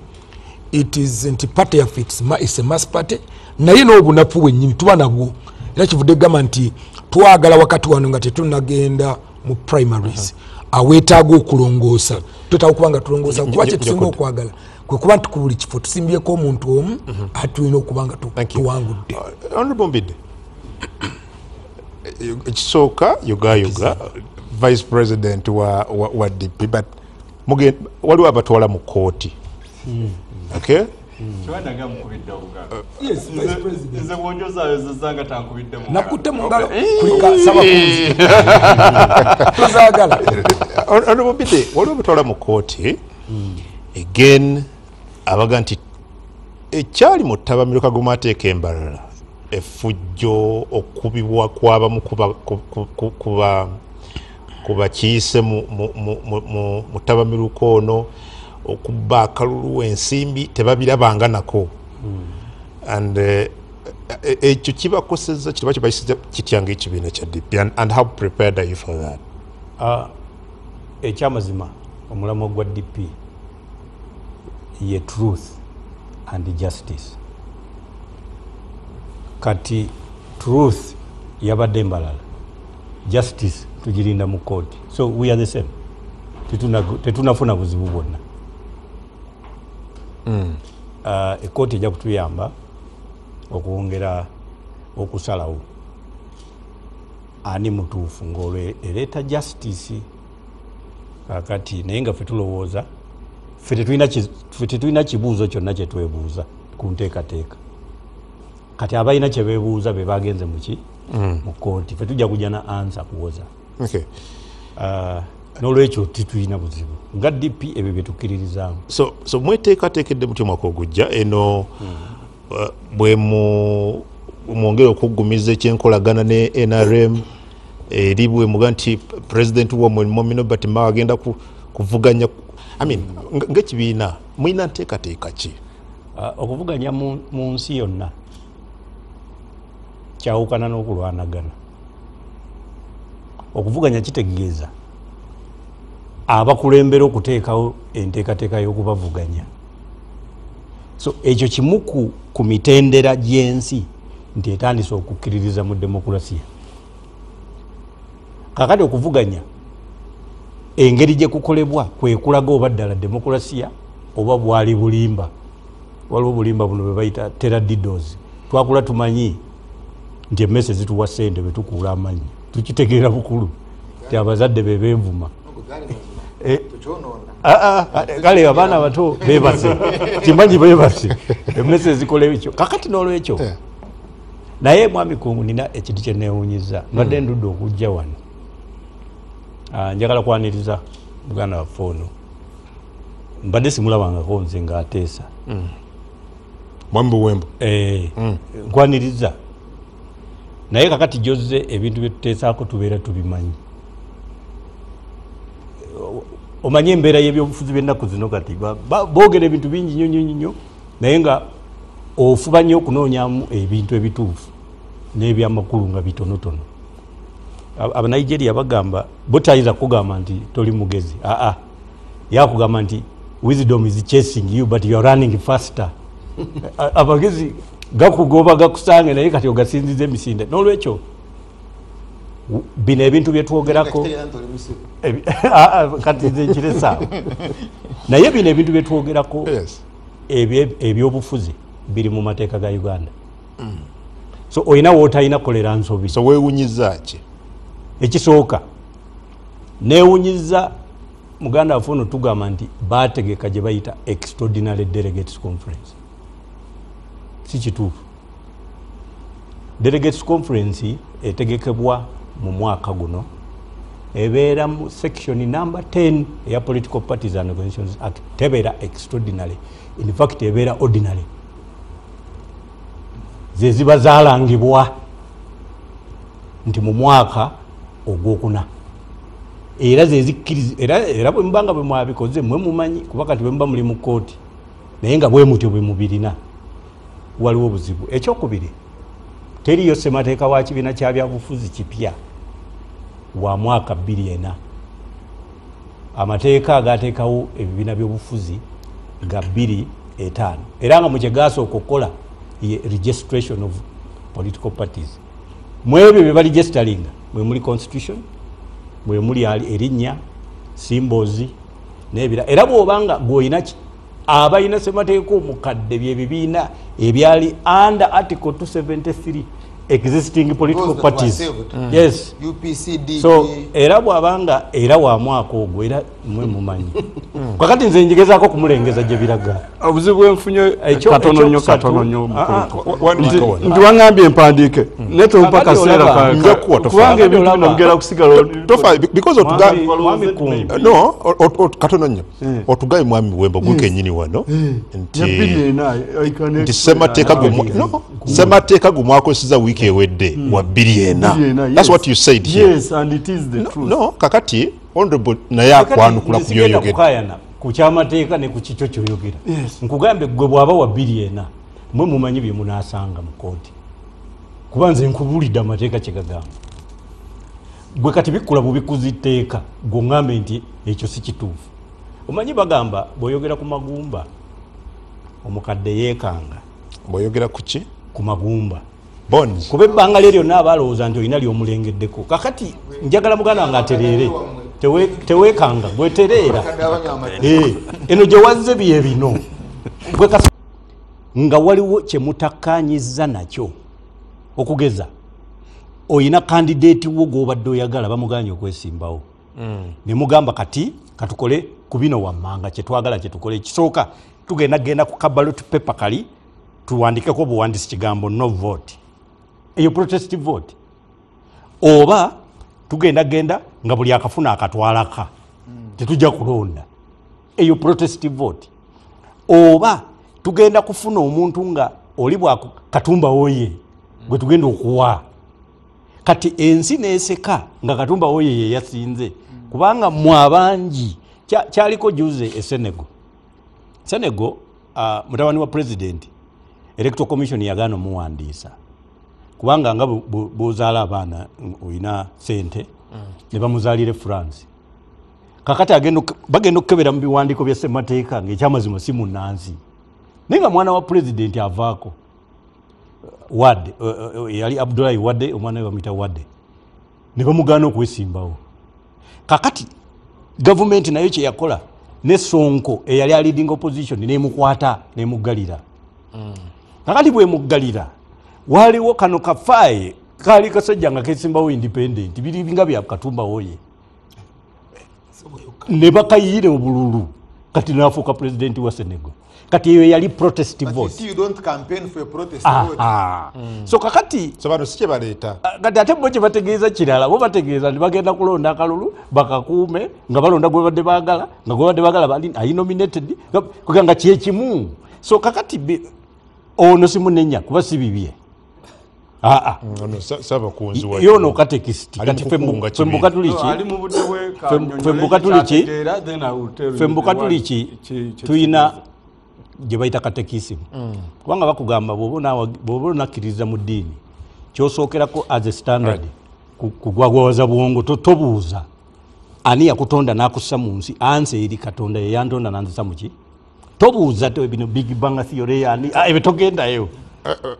Speaker 4: it is nti party yaffe is a mass party naye n'obunafu bwennyini tuba nabwo era kivudde gamba nti twagala wakati wano nga tetunagenda mu primaries aweetaaga okulongoosa twetaaga okuba nga tulongoosa kuba kyetusinga okwagala kwe kuba nti ku buli kifo tusimbyeko omuntu omu ate tulina okuba nga tuwangudde
Speaker 2: Honorable Mbidde ekisooka yogayoga vice president wa DP but waliwo abatwala mu kooti okay
Speaker 4: yes vice president
Speaker 6: nze bwonjozayo zezanga tankubidde mu
Speaker 4: nakutte mu ngalo kulika saba kuzi tuzagala
Speaker 2: Honorable Mbidde waliwo abatwala mu kooti again abaga nti ekyali mu ttabamiruka g'omateeka embalala effujjo okubibwa kw'abamu kuba kiise mu ttabamiruka ono okubba akalulu ensimbi tebabirabanga nako and ekyo kibakoseza kitiba kibayisiza kityanga ekibiina kya DP and how prepared are you for that?
Speaker 3: Ekyamazima omulamo gwa DP ye truth and justice kati truth yabadde embalala justice tugirinda mu kooti so we are the same tetunafuna buzibu bwonna ekooti ejja kutuyamba okwongera okusalawo ani mutuufu ng'olwo ereeta justice kakati naye nga ffe tulowooza ffe tetulina kibuuzo kyonna kye twebuuza ku nteekateeka kati abalina kye beebuuza be bagenze muki mu kooti ffe tujja kujja na ansa kuwoza n'olwekyo titulina buzibu nga DP ebyo bye tukkiririzaamu
Speaker 2: so mweteekateekedde mutyo mwaka ogujja eno bwe mwongera okuggumiza ekyenkolagana ne NRM eri bwe muga nti president wamwe Momino Batima agenda kuvuganya ng'ekibiina mulina nteekateeka ki?
Speaker 3: Okuvuganya mu nsi yonna kyawukana n'okulwanagana. Okuvuganya kitegeeza abakulembera okuteekawo enteekateeka y'okubavuganya. So ekyo kimu ku mitendera gy'ensi nti etandise okukkiririza mu demokulasiya. Kakati okuvuganya engeri gye kukolebwa kwe kulaga oba ddala demokulasiya oba bwali bulimba. Waliwo bulimba buno bwe bayita teradidos. Twakula tumanyi nti emmese zituwa ssente bwe tukuula amannya. Tukitegeera bukulu nti abazadde be beevuma. Kale abaana abato beebase kimanyi beebase emmese zikola ekyo kakati n'olwekyo naye mwami kungu nina ekintu kye neewuunyiza mbadde ndudde okujja wano njagala kwaniriza muganda waffe ono mbadde simulabangako nze ng'ateesa
Speaker 2: mwami Buwembo
Speaker 3: nkwaniriza naye kakati jozze ebintu bye tuteesaako tubeera tubimanyi. Omanye embeera y'ebyobufuzi by'ennaku zino kati boogera ebintu bingi nnyo naye nga ofuba nnyo okunoonyamu ebintu ebituufu n'ebyamakulu nga bitonotono. Abanigeria bagamba bo tayinza kugamba nti toli mugezi. Yakugamba nti wisdom is chasing you but you are running faster amagezi gakugoba gakusange naye kati ogasinziza emisinde n'olwekyo bino ebintu byetwogerako kati nze nkiresa naye bino ebintu byetwogerako ebyobufuzi biri mu mateeka ga Uganda. So oyina wootalina kolera nsobi.
Speaker 2: So weewunyiza ki?
Speaker 3: Ekisooka neewunyiza muganda waffe ono tugamba nti baategeka gye bayita extraordinary delegates conference. Si kituufu. Delegates conference etegekebwa mu mwaka guno ebeera mu section number 10 eya Political Parties and Organizations Act. Tebeera extraordinary, in fact ebeera ordinary. Ze ziba zaalangibwa nti mu mwaka ogwokuna era ze zikkiriza era bwe mbanga bwe mwabikoze mwe mumanyi kuba kati bwe mba muli mu kooti naye nga bwe mutyo bwe mubirina waliwo obuzibu. Ekyokubiri, teriyo ssemateeka wa kibiina kya byabufuzi kipya wa mwaka 2004. Amateeka agateekawo ebibiina by'obufuzi ga 2005 era nga mukye gaasooka okukola ye registration of political parties. Mwebyo bye baregisteringa mwe muli constitution, mwe muli erinnya, symbols n'ebira. Era bw'obanga gw'olina abalina ssemateeka omukadde bye bibiina ebyali under article 273 existing political parties. Yes.
Speaker 7: UPCD.
Speaker 3: So era bw'abanga era wa mwaka ogwo era mwe mumanyi. Kakati nze njigezako kumulengeza gye biraga.
Speaker 6: Obuzibu bwenfunye katono nnyo
Speaker 2: Ndi
Speaker 6: wangambye empandiike neto mpaka seera kubanga ebintu nogera kusigala
Speaker 2: because no katono nnyo otugaye mwami Wembo gwe nyini wano nti semateeka gumwakozesa wiiki ewedde wa 204. That's what you said here.
Speaker 6: Yes, and it is the truth.
Speaker 2: No kakati honorable naye akwanukula ku byoyogera
Speaker 3: ku kyamateeka ne ku kikyo kyoyogera. Nkugambe gwe bw'aba wa 204 mwe mumanyi bye munaasanga mu kooti kuba nze nkubulidde amateeka kye gagamba. Gwe kati bikula bubikuziteeka gwoŋŋambe nti ekyo si kituufu. Omanyi bagamba bw'oyogera ku magumba omukadde yeekanga.
Speaker 2: Bw'oyogera ku ki?
Speaker 3: Ku magumba
Speaker 2: bones.
Speaker 3: Kuba ebbanga lye lyonna abalowooza nti olina lyomulengeddeko. Kakati njagala muganda wange atereere teweekanga gwetereera eno gye wazze bye bino nga waliwo kye mutakkaanyiza nakyo. Okugeza oyina kandideeti wo gw'obadde oyagala bamuganye okwesimbawo ne mugamba kati katukole ku bino wammanga kye twagala kye tukole. Ekisooka tugenda ku ballot paper kali tuwandikeko buwandiisi kigambo no vote, eyo protest vote, oba tugenda nga buli akafuna akatwalaka tetujja kulonda, eyo protest vote, oba tugenda kufuna omuntu nga oli bwa Katumba oye gwe tugenda okuwa. Kati ensi neeseka nga Katumba oye ye yasinze kubanga mwabangi kyaliko juze e Senegal mutabani wa president electoral commission yagaana muwandiisa kubanga nga bozaala abaana oyina sente ne bamuzaalire France. Kakati bagenda okukebera mu biwandiiko bya ssemateeka ng'ekyamazima si munnansi naye nga mwana wa president avaako Wade yali Abdullahi Wade, omwana we bamuyita Wade, ne bamugaana okwesimbawo. Kakati gavumenti nayo kye yakola ne Sonko eyali leading opposition nemukwata nemuggalira. Kakati bwe muggalira waliwo kano kafaaye kali kasajja nga kesimbawo independent biringa bya Katumba oye ne bakayire obululu kati nafuuka president wa Senegal. Kati eyo yali protest vote.
Speaker 7: You don't campaign for a protest vote.
Speaker 3: So kakati
Speaker 2: sabano sikye baleeta
Speaker 3: kati ate bo kye bategeeza kirala bo bategeeza nti bagenda kulonda akalulu bakakuume nga balonda gwe badde baagala nga gwe badde baagala bali ayi nominated kuganga kyekimu. So kakati ono simunenya kuba si bibye
Speaker 2: saba kunzi wa
Speaker 3: yono katekisiti kati fembuka tuliki tuyina gye bayita katekisimu kubanga bakugamba bw'oba onakkiriza mu ddiini kyosookerako as a standard kugwagwawaza bwongo tobuuza ani yakutonda n'akussa mu nsi ansi eri Katonda ye yantonda nanzisa muki tobuuza bino big bang theory yani ebyo togendayo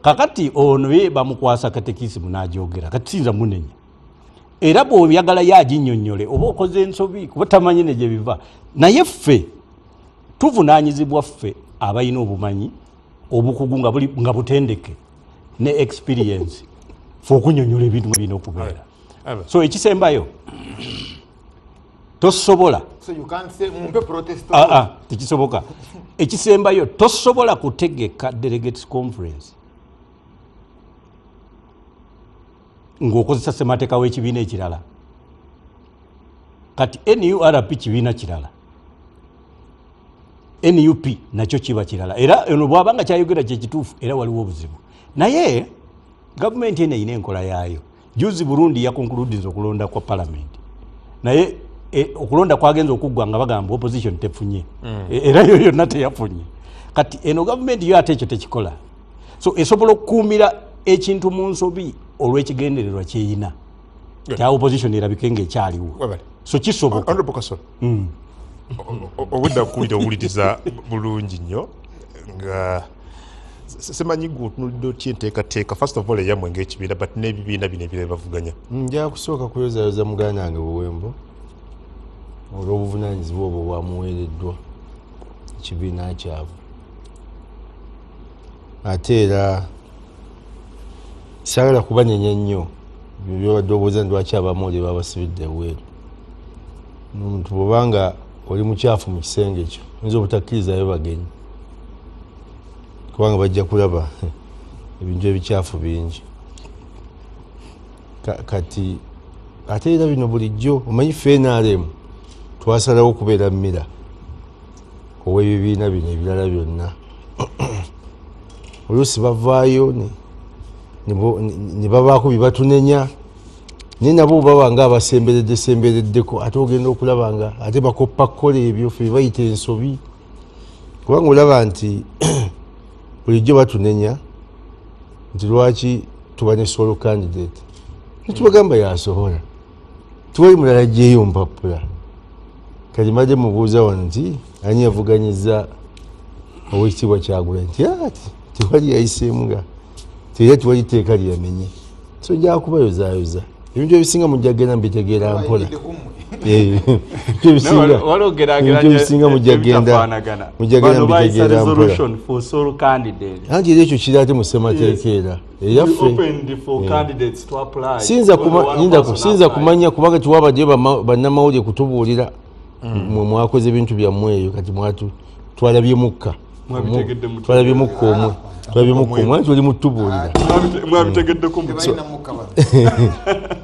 Speaker 3: kakati ono ye bamukwasa katekisimu n'ajogera kati sinza munenya era bw'obyagala yaginnyonnyole oba okoze ensobi kuba tamanyi ne gye biva naye ffe tuvunaanyizibwa ffe abalina obumanyi obukugu nga butendeke ne experience fe okunnyonnyola ebintu birina okubeera so ekisembayo tosobola tekisoboka ekisembayo tosobola kutegeka delegates conference ng'okozesa ssemateeka w'ekibiina ekirala kati NURP kibiina kirala NUP nakyo kiba kirala era eno bw'abanga kyayogera kyekituufu era waliwo obuzibu naye gavumenti eno eyina enkola yaayo juzi Burundi yakonkludinze okulonda kwa palamenti naye okulonda kwagenza okuggwa nga bagamba opposition tefunye era yo yonna teyafunye kati eno gavumenti yo ate ekyo tekikola so esobola okukuumira ekintu mu nsobi olw'ekigendererwa kyeyina kya opposition erabike ng'ekyaliwo so kisoboka
Speaker 2: obudde kuwulira owuliriza bulungi nnyo nga semanyi gwe otunulidde otya enteekateeka first of all eyammwe ng'ekibiina but n'ebibiina bino ebirala bavuganya
Speaker 5: nja kusooka kuyozayoza muganda wange Buwembo olw'obuvunanyizibwa obwo bwamuweereddwa ekibiina kyabwe ate era saagala kubanenya nnyo byobadde obuuza lwaki abamooli babasibidde ebweru omuntu bw'obanga oli mukyafu mu kisenge ekyo oyinza obutakkirizayo bagenyi kubanga bajja kulaba ebintu ebikyafu bingi kati ate era bino bulijjo omanyi FNRM twasalawo okubeera mmira ow'ebibiina bino ebirala byonna oluusi bavaayo ne babaako bye batunenya naye nabo baba nga abasembereddesembereddeko ate ogenda okulaba nga ate bakoppa kukola ebyo fe bayita ensobi kubanga olaba nti bulijjo batunenya nti lwaki tuba ne solo candidate netubagamba yasobola tuwali mulala gyeyo mpapula kati madde mubuuza wano nti ani yavuganyiza owekitiibwa Kyagulanyi nti ati tewali yayiseemu nga era tiwali tteeka lyamenye so njakubayozayoza ebintu ebisinga mujja genda mbitegeera mpola ebisinga mujja genda mbitegeera mpola anti era ekyo kiri ate mu ssemateeka era eyaffe siyinza kumanya kubanga tiwabaddeyo bannamawulire kutubuulira mwe mwakoze ebintu byammwe eyo kati twalabyemukka omwe anti oli mutubuulira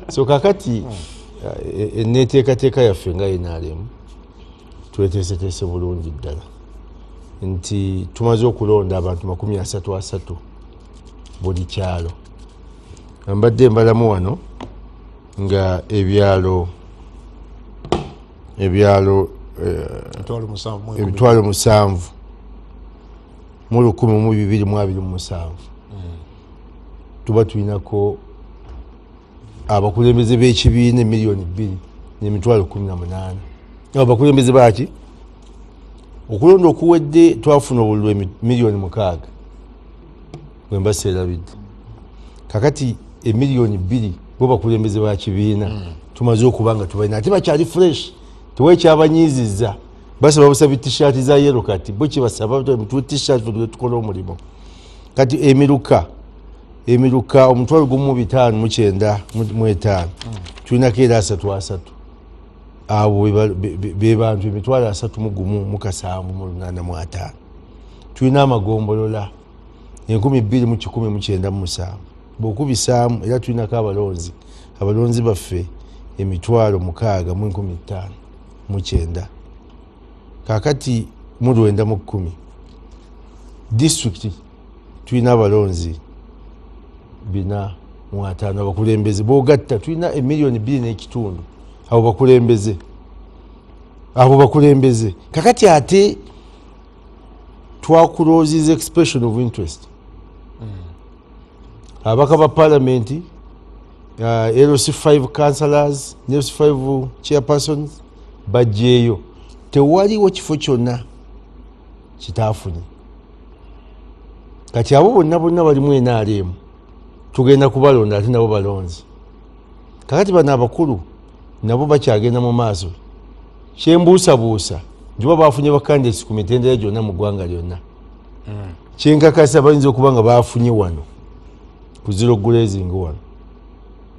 Speaker 5: so kakati eneteekateeka yaffe nga NRM tweteeseteese bulungi ddala nti tumaze okulonda abantu 33 buli kyalo mbadde mbalamu wano nga ebyalo 7 mu 1227 tuba tulinako abakulembeze b'ekibiina 2,218,000 abakulembeze baki okulonda okuwedde twafuna obululu 6,000,000 bwembaseerabidde kakati 2,000,000 bo bakulembeze ba kibiina tumaze okuba nga tubalina ate bakyali fresh tewekyabanyiizizza basaba busaba t-shirt za yero kati bo kibasaba t-shirt tukola omulimu kati emiruka 15,595 tulinako era 33 abo be bantu 3,385 tulina amagombolola 2,197 bwokubisaamu era tulinako abalonzi baffe 6,559 kakati mu 910 district tulina abalonzi 4,500 abakulembeze bogatta tulina 2,2,500,000 abo bakulembeze kakati ate twakulooziza expression of interest abaka ba parliament LC5 councillors LC5 chairpersons bajjeeyo tewaliwo kifo kyonna kitaafunye kati abo bonna balimu NRM tugenda kubalonda ate nabo balonzi kakati bano abakulu nabo bakyagenda mu maaso kyembuusabuusa njuba bafunye bakandesi ku mitendera gyonna mu ggwanga lyonna kyenkakasa bayinza okuba nga bafunye wano ku zero grazing wano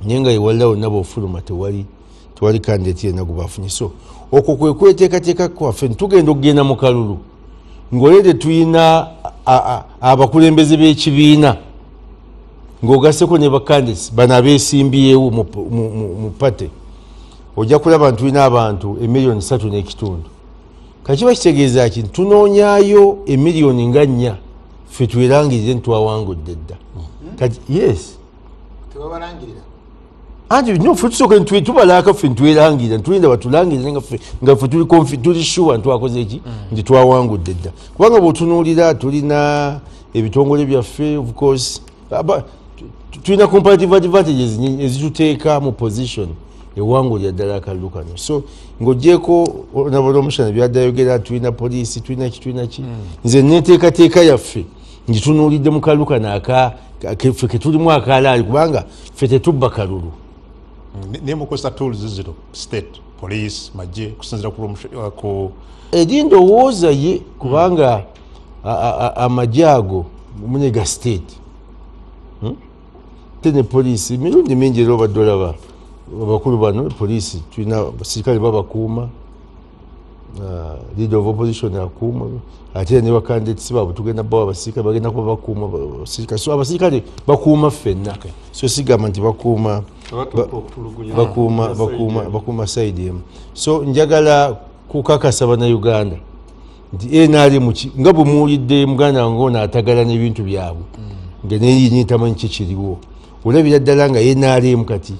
Speaker 5: naye nga ewalira wonna bofuluma tewali kandidati yenna gwe bafunye so okwo kwe kweteekateeka kwaffe tugenda okugenda mu kalulu ng'olede tuyina abakulembeze b'ekibiina ng'ogasseko ne bakandesi bano abeesimbyewo mu pate ojja kulaba nti tulina abantu 1,3,2,000,000 kakiba kitegeeza ki tunoonyaayo 1,000,000 nga 4 ffe twerangirire ntitwawangudde dda kati yes anti no ffe tusooka tubalaaka ffe ntwerangirira tulinda batulangirire nga ffe tuli sure ntwakoze eki nti twawangudde dda kubanga bw'otunuulira tulina ebitongole byaffe of course tulina comparative advantages ezituteeka mu position ewangulira ddala akalulu kano so ng'ogyeko nabona omushana byaddayogera tulina poliisi tulina ki nze neteekateeka yaffe nti tunuulidde mu kalulu kano ffe ketulimu akaalaali kubanga ffe tetubba kalulu
Speaker 2: naye mukozesa tools zino state police majje kusinzira ku
Speaker 5: eri ndowooza ye kubanga amajje ago munega state tene poliisi mirundi mingi era obadde olaba abakulu bano poliisi tulina abasirikale babakuuma leader of opposition akuuma ate ne bakandidati baabwe tugenda bawa abasirikale bagenda kuba bakuuma abasirikale so abasirikale bakuuma ffenna so sigamba nti bakuuma side emu so njagala kukakasa bannayuganda nti NRM nga bwe muwulidde muganda wange ono atagala n'ebintu byabwe nga neyini tamanyi kikiriwo olabira ddala nga NRM kati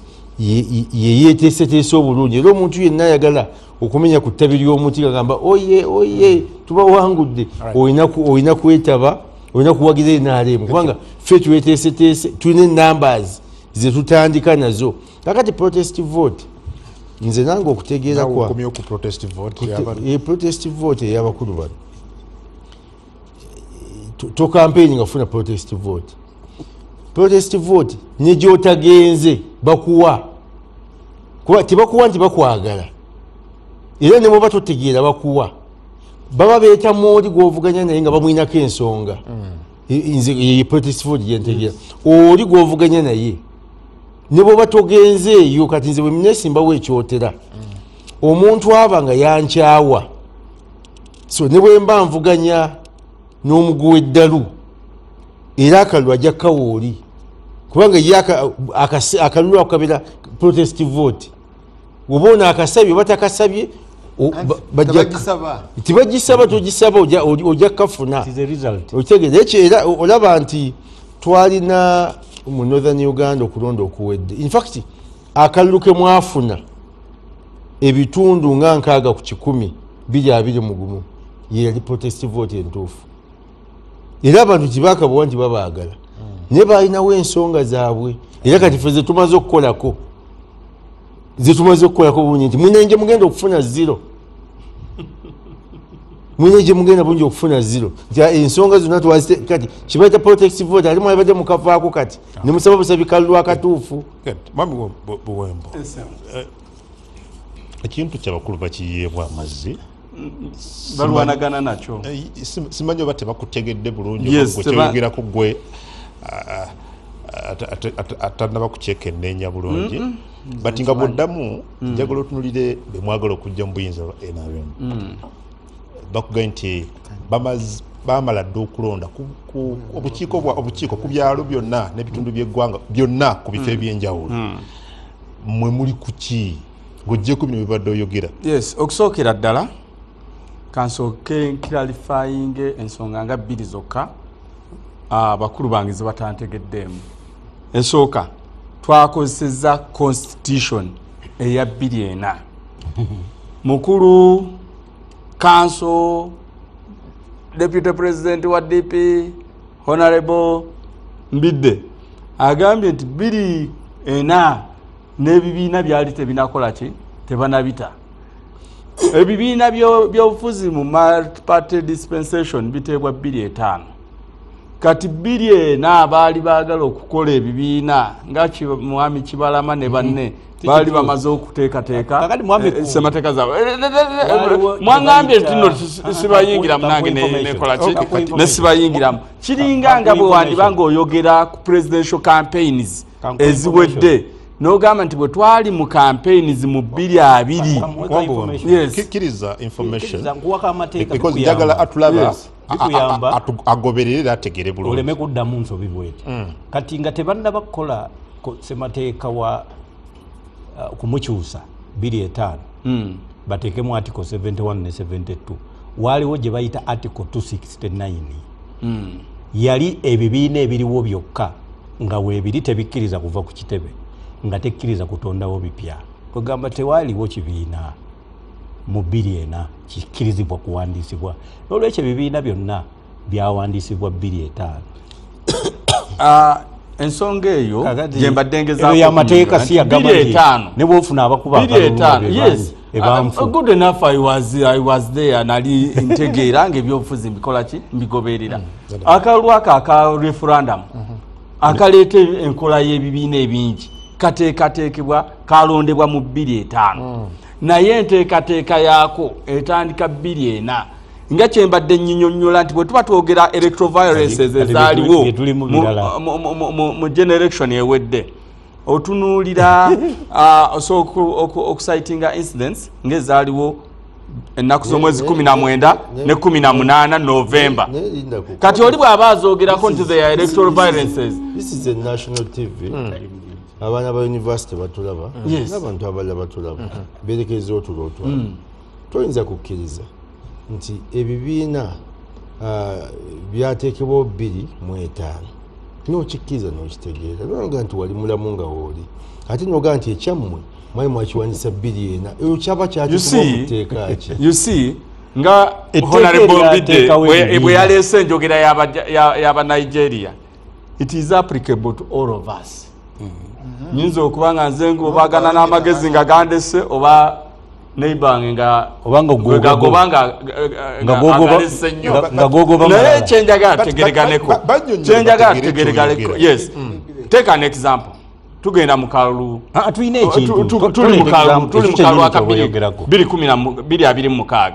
Speaker 5: yeyeteeseteese obulungi era omuntu yenna ayagala okumenya ku ttabi ly'omuti gagamba oye tubawangudde olina kwetaba olina kuwagira NRM kubanga ffe tweteeseteese tulina enumbers zetutandika nazo kakati protest vote nze nange okutegeera kwa protest vote ey'abakulu bano tokampeni nga funa protest vote ne gyotagenze bakuwa kuba tebakuwa nti bakwagala era ne bwoba totegeera bakuwa baba beeta mooli gw'ovuganya naye nga bamwinako ensonga nze protest vote gyentegeera oli gw'ovuganya naye ne bwoba togenzeeyo kati nze bwe minesimbawo ekyotera omuntu aba nga yankyawa so ne bwe mba nvuganya n'omugu w'eddalu era akalulu ajja kawooli kubanga ye akalulu akabeera protest vote oba ono akasabye oba takasabye tibagisaba togisaba ojja kafuna okitegeeza ekyo era olaba nti twalina mu northern Uganda okulonda okuwedde infact akalulu ke mwafuna ebitundu nga 6 ku 100 221 yeyali protest vote entuufu era abantu tibakabawa nti babaagala naye balinawo ensonga zaabwe era kati ffe zetumaze okukolako bulungi nti munenje mugenda okufuna 0 munenje mugenda bulungi okufuna 0 nti ensonga zonna kati kibaita protest vote alimu abadde mukavaako kati nemusaba busabi kalulu akatuufu
Speaker 2: mami Buwembo ekintu kyabakulu bakiyeebwa amazzi
Speaker 6: balwanagana nakyo
Speaker 2: simanyi oba tebakutegedde bulungi kyoyogerako gwe atannaba kukyekennenya bulungi bati nga bwoddamu njagala otunulire bemwagala okujja mu buyinza bwa NRM bakugaye nti bamala dde okulonda obukiiko ku byalo byonna n'ebitundu by'eggwanga byonna ku bifo ebyenjawulo mwe muli kuki ng'oggyeko bino bibadde oyogera
Speaker 6: yes okusookera ddala kansooke clarifying ensonga nga 2 zokka abakulu bange ze batantegeddeemu ensooka twakozesezza constitution eya 2 mukulu council deputy president wa DP honorable Mbidde agambye nti 2 n'ebibiina byali tebinakola ki tebanabita ebibiina byobufuzi mu multi-party dispensation biteebwa 2.5 kati 2.4 abaali baagala okukola ebibiina nga mwami Kibalama ne banne baali bamaze okuteekateeka ssemateeka zaabwe mwangambye tino sibayingiramu nange nekola ki ne sibayingiramu kiringa nga bwe wandiba ng'oyogera ku presidential campaigns eziwedde n'ogamba nti bwe twali mu campaigns mu 2-2
Speaker 2: kikkiriza information because njagala atulaba agoberere ategere bulungi
Speaker 3: oleme kuddamu nsobi bweti kati nga tebannaba kukola ssemateeka wa kumukyusa 2.5 bateekemu article 71 ne 72 waaliwo gye bayita article 269 yali ebibiina ebiriwo byokka nga weebiri tebikkiriza kuva ku kitebe nga tekkiriza kutondawo bipya kugamba tewaaliwo kibiina mu 2.4 kikkirizibwa kuwandiisibwa n'olwekyo ebibiina byonna byawandiisibwa 2.5
Speaker 6: ensonga eyo gyembadde ngezaako
Speaker 3: y'amateeka si yagamba ne bwofuna abakuba
Speaker 6: good enough I was there nali ntegeera ng'ebyobufuzi mbikola ki mbigoberera akalulu aka referendum akaleeta enkola y'ebibiina ebingi kateekateekebwa kalondebwa mu 2.5 naye enteekateeka yaako etandika 2.4 nga kyembadde nnyinnyonnyola nti bwe tuba twogera electoral violences ezaaliwo mu generation ewedde otunuulira okucitinga incidents ng'ezaaliwo ennaku z'omwezi 19 ne 18 November kati oli bw'aba azoogerako nti the electoral violences
Speaker 5: this is a national TV abaana ba university batulaba n'abantu abalala batulaba berekeza otulo otwala toyinza kukkiriza nti ebibiina byateekebwa 2.5 n'okikkiriza n'okitegeera noga nti wali mulamu nga wooli ate noga nti ekyammwe mwali mwakiwanisa 2.4 eyo kyaba kyateekebwa okuteeka ki
Speaker 6: you see nga honorable Bidde bwe yaleese enjogera y'aba Nigeria it is applicable to all of us nyinza okuba nga nze ng'obaagana n'amagezi nga gandese oba neighboring nga naye kyenjagala tegereganeko yes take an example tugenda mu kalulu tuli mu kalulu aka 226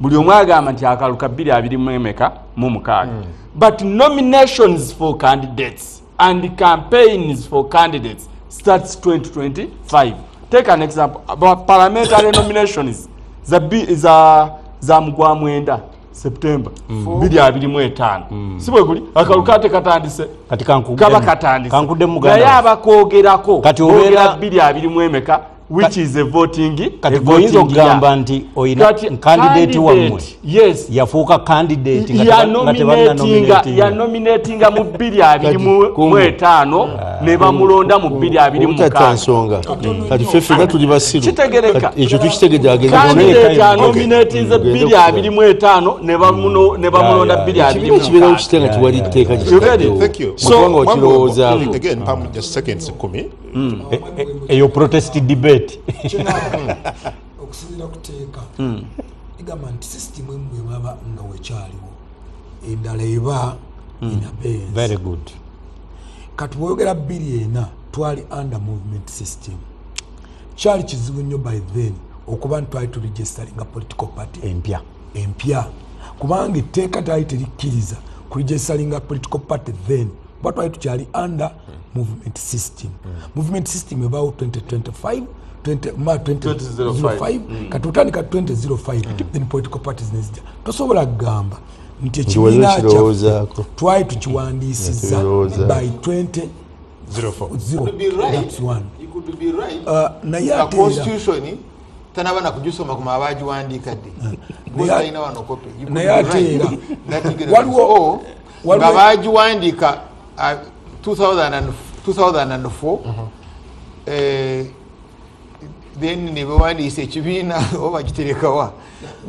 Speaker 6: buli omu agamba nti akalulu ka 226 but nominations for candidates and campaigns for candidates starts 2025. Take an example about parliamentary nominations za mugwa mwenda September 2025 sibwe guli akalukate katandise
Speaker 3: kati kankude
Speaker 6: kaba katandise
Speaker 3: kankude muganda
Speaker 6: naye abakoogerako
Speaker 3: kati obera
Speaker 6: 2025 which is a voting
Speaker 3: kati goyinzo gamba nti oyina candidate wamwe
Speaker 6: yes
Speaker 3: yafuuka candidate
Speaker 6: ya nominating mu 2025 ne bamulonda mu 2025
Speaker 5: kati fefe nga tuli basiru
Speaker 6: kitegereka
Speaker 5: ekyo tukitegedde agenda
Speaker 6: candidate ya nominating 2025 ne bamulonda 2025
Speaker 5: kibeera ukitenga tiwali tteeka
Speaker 2: Thank
Speaker 5: so wakirowoozaako
Speaker 2: again just seconds 10
Speaker 3: eyo protest debate
Speaker 4: okusinzira kuteeka igamba nti system emwe baba nga wekyaliwo endala eba inabase
Speaker 3: very good
Speaker 4: kati bweyogera 2.4 twali under movement system kyali kizibu nnyo by then okuba nti twali turegisteringa political party empya kubanga etteeka twali terikkiriza kuregisteringa political party then kuba twali tukyali under movement system movement system ebaawo 2025 2005 kati otandika 2005 then political parties nezija tosobola kugamba nti ekibiina kyaffe twali tukiwandiisizza by 2004 that's one naye
Speaker 7: constitution tanaba na kujusoma ku mabagiwandiika dde naye ate era waliwo bagiwandiika 2004 then nebewandiisa ekibiina oba kiterekawa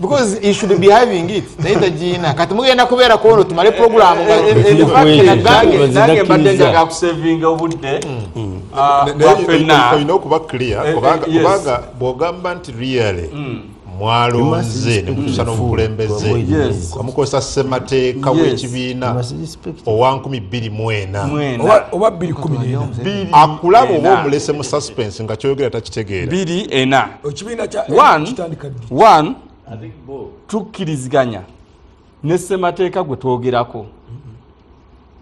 Speaker 7: because he should be having it naye tagiina kati mugenda kubeera kuono tumale programu
Speaker 6: nange mbadde njaga kusavinga obudde
Speaker 2: olina okuba clear kubanga bw'ogamba nti really mwalonze ne mutuusa n'obukulembeze bamukozesa ssemateeka w'ekibiina owa 2024
Speaker 4: oba 2014
Speaker 2: akulaba oba omulese mu suspense nga kyoyogera takitegeera
Speaker 6: 24
Speaker 4: ekibiina
Speaker 6: one tukkiriziganya ne ssemateeka gwe twogerako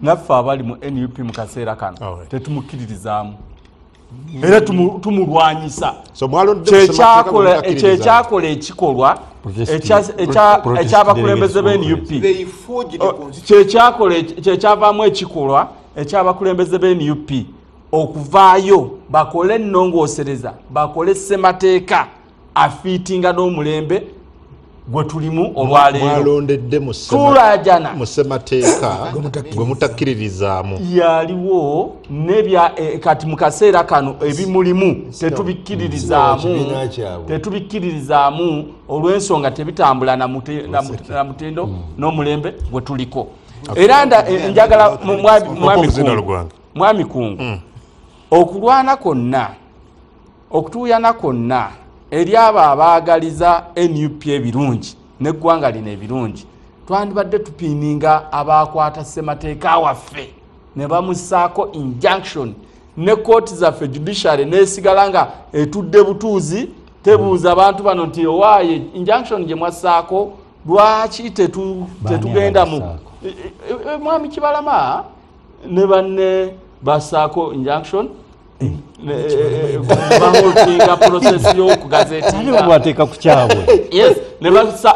Speaker 6: naffe abali mu NUP mu kaseera kano tetumukkiririzaamu era tumulwanyisa kyekyakola ekikolwa ekyabakulembeze be NUP kyekyavaamu ekikolwa ekyabakulembeze be NUP okuvaayo bakole ennongoosereza bakole ssemateeka afiitinga n'omulembe gwe tulimu
Speaker 2: olwaleeromwalondedde mu ssemateeka gwe mutakkiririzaamu
Speaker 6: yaliwo nebya kati mu kaseera kano ebimulimu tetubikkiririzaamu olw'ensonga tebitambula na mutendo n'omulembe gwe tuliko era njagala mwami kungu okulwana kwonna okutuuyana kwonna eri abo abaagaliza NUP ebirungi n'eggwanga lino ebirungi twandibadde tupiininga abakwata ssemateeka waffe ne bamussaako injunction ne kooti zaffe judiciary neesigala nga etudde butuuzi tebuuza abantu bano nti owaaye injunction gye mwassaako lwaki tetugenda mu mwami Kibalama ne banne bassaako injunction baholtinga process y'okugazetinga
Speaker 3: ku kyabwe
Speaker 6: yes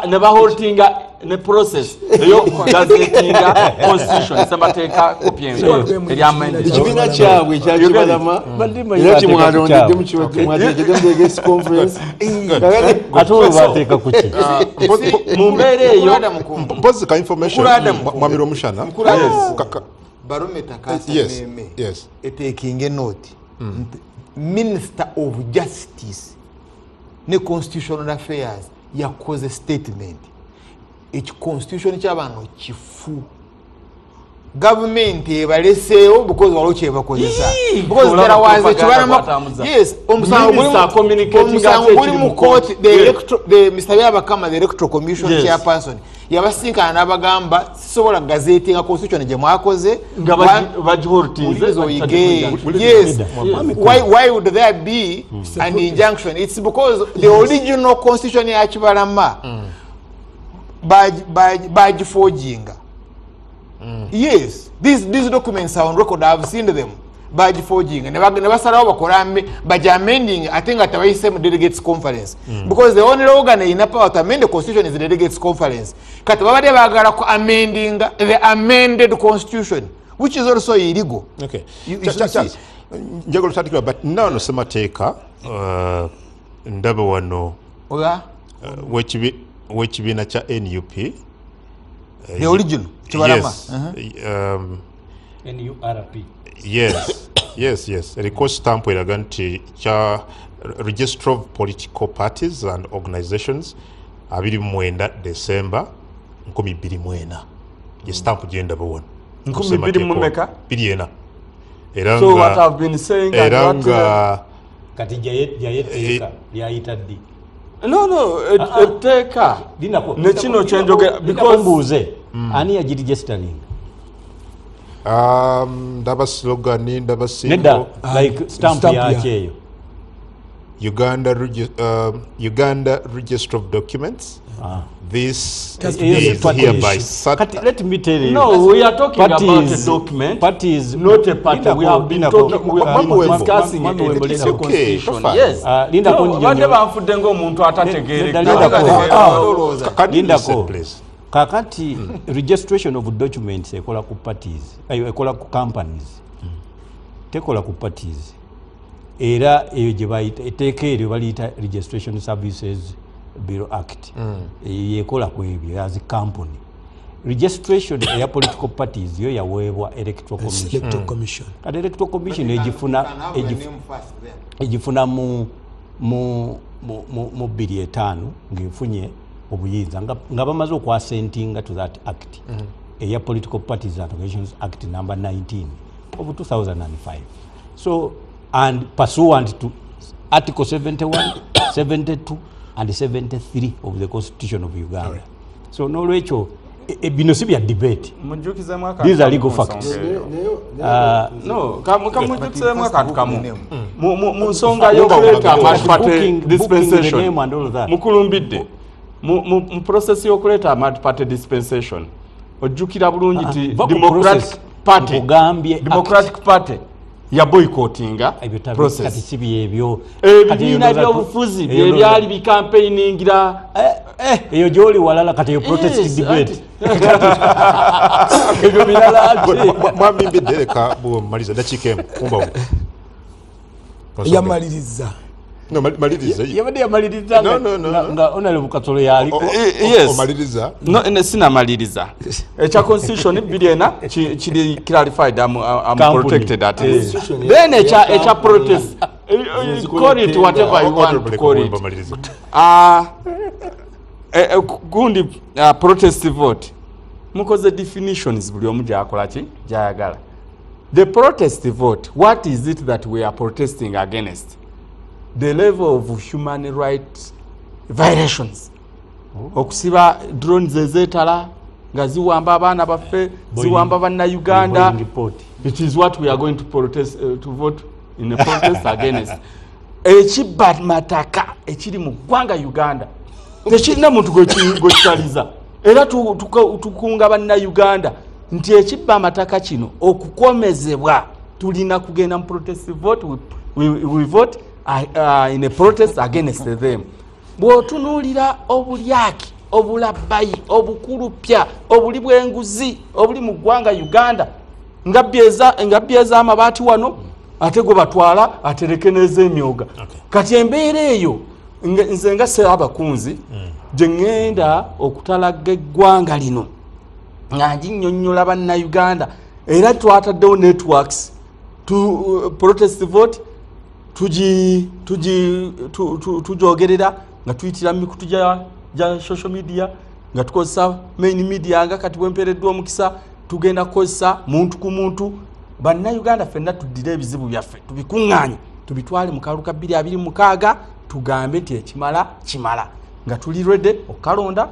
Speaker 6: ne baholtinga ne process y'okugazetinga constitution ssemateeka kopya eryamende
Speaker 5: ekibiina kyabwe ekyakibalama era kimwalondedde mwateekedde mu conference
Speaker 3: ate olwo bateeka ku ki
Speaker 6: mu mbeera eyo
Speaker 2: mpozi ka information mwamira omushana
Speaker 7: barometa kasameme etekinge note Minister of Justice ne Constitutional Affairs yakoze statement constitution ky'abantu kifu government ebaleseewo because waliwo kyebakozesa because there was yes omusango guli mu court the Mr. Byabakama the electoral commission chairperson yabasinkana n'abagamba sisobola gazeti nga constitution gye mwakoze
Speaker 6: nga bagihortize
Speaker 7: yes why would there be an injunction? It's because the original constitution ya Kibalama bagiforginga. Yes, these documents are on record. I've seen them. Bagiforginga ne basalawo bakolambe amending. I think at the same delegates conference because the only organ in power to amend the constitution is the delegates conference. Kati babade bagala ko amending the amended constitution, which is also illegal.
Speaker 2: Okay. Njagala tatikira but nano ssemateeka ndaba wano wekibiina kya NUP
Speaker 7: the original Kibalama.
Speaker 3: NURP.
Speaker 2: Yes. Eriko stamp eraga nti kya Register of Political Parties and Organizations 29 December 2024 ye stamp genda bawona
Speaker 6: 2024
Speaker 2: 24
Speaker 6: so what I've been saying
Speaker 3: kati jayeteka yayita ddi
Speaker 6: no etteeka ne kino kyenjogera because
Speaker 3: mbuuze ani yagiregistering
Speaker 2: ndaba slogan ndaba
Speaker 3: nedda like stamp yakyeyo
Speaker 2: Uganda Register of Documents. This is hereby certified.
Speaker 3: Let me tell you.
Speaker 6: No, we are talking about a document.
Speaker 3: Parties,
Speaker 6: not a party. We have been talking. We have been discussing
Speaker 2: It's okay.
Speaker 6: Yes.
Speaker 3: Linda
Speaker 6: no, whatever amfudengo omuntu atategeereka.
Speaker 2: Linda ko.
Speaker 3: Kakati registration of documents ekola ku parties. Ekola ku companies. Tekola ku parties. Era eyo gye bayita etteeka eryo baliyita Registration Services Bureau Act yekola ku ebyo as a company. Registration eya political parties yo yaweebwa Electoral Commission. Kati Electoral Commission egifuna mu 2005 ng'efunye obuyinza nga bamaze okwasentinga to that act eya Political Parties and Organizations Act number 19 of 2005. So and pursuant to Article 71, 72 and 73 of the Constitution of Uganda. Right. So nolwekyo bino si bya debate. These are legal facts.
Speaker 6: No, kamujukizemu akantu kamu. Mu nsonga y'okuleeta multi-party dispensation. Mukulumbidde. Mu process y'okuleeta multi-party dispensation. Ojjukira bulungi ti Democratic Party ya boycottinga process.
Speaker 3: Kati sibi ebyo.
Speaker 6: Ebibiina by'obufuzi byali bikampeiningira
Speaker 3: eyo gyoli walala kati yo protest debate.
Speaker 6: Ebyo birala
Speaker 2: mwami mbiddereka bwomaliza dakikemu kumbawo
Speaker 4: yamaliriza
Speaker 2: no maliriza
Speaker 3: yabadde yamaliriza nga honorable Katolo yaliko
Speaker 2: omaliriza
Speaker 6: no sinamaliriza ekya constitution biliena kiri clarified I'm protected at least then echa protest call it whatever you want to call it gundi protest vote mukoze definitions buli omu gyakola ki gyayagala. The protest vote, what is it that we are protesting against? The level of human rights violations. Okusiba drones ezeetala nga ziwamba abaana baffe ziwamba bannayuganda. It is what we are going to protest to vote in a protest against. Ekibba mataka ekiri mu ggwanga Uganda tekirina muntu gwekitaliza era tukunga bannayuganda nti ekibba amataka kino okukomezebwa tulina kugenda mu protest vote. We vote in a protest against them. Bw'otunuulira obulyaki obulabbayi obukulupya obuli bw'enguzi obuli mu ggwanga Uganda nga byeza amabaati wano ate gwe batwala atereke n'ez'emyoga. Kati embeera eyo nze nga Ssebakunzi gye ŋŋenda okutalaga eggwanga lino nga nginnyonnyola bannayuganda era twataddewo networks to protest vote tugyogerera nga tuyitira mu mikutu gya social media nga tukozesa main media nga kati bwempeereddwa omukisa tugenda kukozesa muntu ku muntu. Bannayuganda ffenna tuddire ebizibu byaffe tubikuŋŋaanye tubitwale mu kaluka 226 tugambe nti ekimala kimala nga tuli ready okukalonda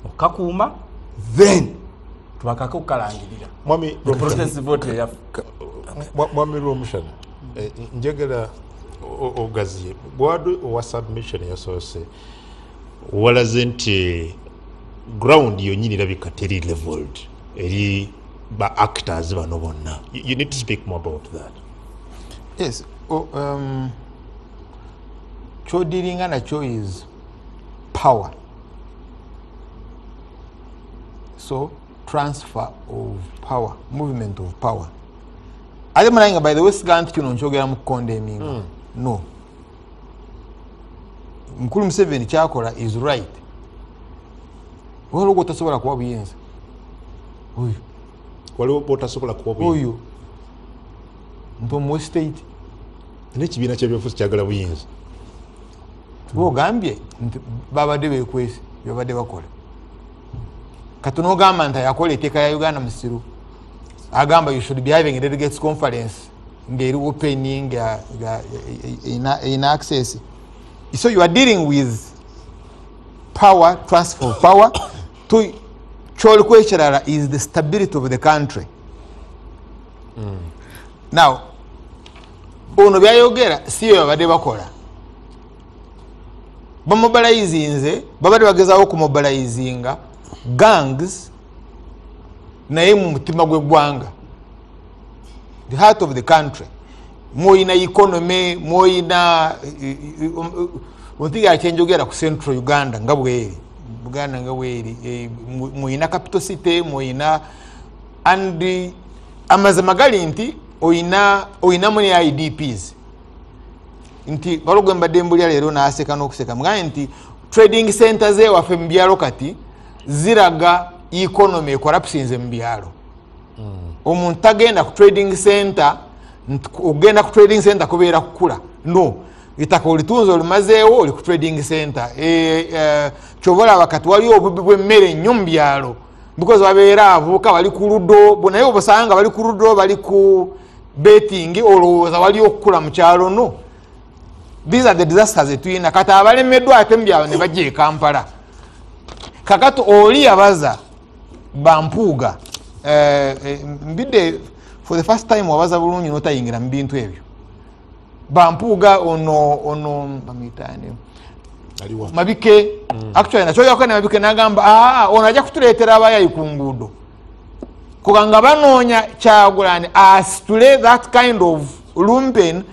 Speaker 6: okukakuuma then tubakako okukalangirira protest vote yaffe.
Speaker 2: Mwami Rwomushana njagala ogaziye bwadu owa submission yasoose walaze nti ground yonyini erabika teri leveled eri ba actors bano bonna. You need to speak more about that.
Speaker 7: Yes. Kyodiringa nakyo is power. So transfer of power, movement of power. Ate munanga by the way sigant kino nkyogera mu condemning. No. Mukulu Museveni kyakola is right. Waliwo tasobola kuwa buyinza. Oyo.
Speaker 2: Waliwo botasobola kuwa buyinza.
Speaker 7: Oyo. Mpomo state.
Speaker 2: N'ekibiina ky'ebyobufuzi kyagala buyinza.
Speaker 7: Bwogambye nti babadde beekwese byabadde bakola. Kati n'ogamba nti yakola etteeka ya Uganda musiru. Agamba you should be having a delegates conference ngeri opening in access. So you are dealing with power, transfer of power to kyolikwekirala is the stability of the country. Now ono byayogera siyo babadde bakola. Bamobilizinze babadde bagezawo kumobilizinga gangs naye mu mutima gw'eggwanga, the heart of the country. Moyina economy, moyina ontiga akyenjogera ku Central Uganda nga bweri Buganda nga bweri moyina capital city, moyina and amazima gali nti oyina muni IDPs nti balogwe mbadde mbulya leero naaseka n'okuseka mugane nti trading centers ewaffe mu byalo kati ziraga economy ekorapsinze mu byalo. Omuntu tagenda ku trading center ogenda ku trading center kubeera kukula, no, itaka olitunza olimazeewo oli ku trading center. Kyobola wakati waliwo obubi bw'emmere nnyo mu byalo because babeera avubuka bali ku luddo naye obusanga bali ku luddo bali ku betting olowooza wali okukula mu kyalo no. These are the disasters etuyina kati abalemeddwa ate mbyabo ne bajja e Kampala. Kakati oli yabaza bampuuga mbidde for the first time wabaza bulungi notayingira mu bintu ebyo. Bampuuga ono bamitane Mabike actually nacho yakane Mabike nagamba ono ajja kutuleetera abayayi ku nguudo kuganga banoonya Kyagulanyi asitule that kind of lumpen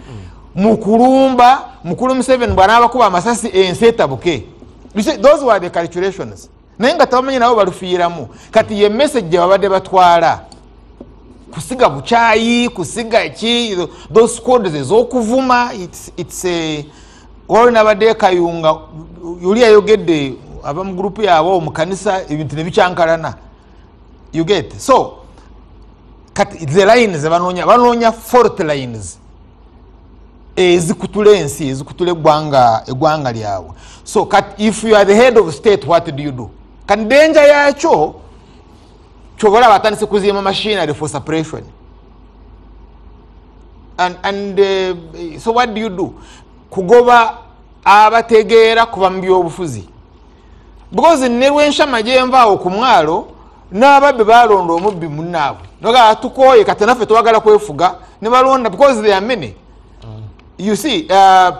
Speaker 7: mukulumba mukulu Museveni bwana abakuba amasasi ensetabuke. You see, those were the calculations. Naye nga tabamanyi nabo balufiiramu kati ye message gye babadde batwala kusiga buchayi kusiga ki those codes ez'okuvuma it's a wali nabadde Kayunga yuli ayogedde abamu group yabo mu kanisa ebintu ne bicyankalana. You get so kati the lines banoonya fault lines ezikutule ensi ezikutule eggwanga lyawe. So kati if you are the head of state, what do you do? Kan danger yakyo chobola batandise kuzima machinery for suppression. And so what do you do? Kugoba abategeera kuba mu byobufuzi. Because nerwensha majemva ku mwalo n'ababbe balonda omubbi munnaabwe. Noga tukoye kati naffe twagala kwefuga ne balonda because they are many. You see,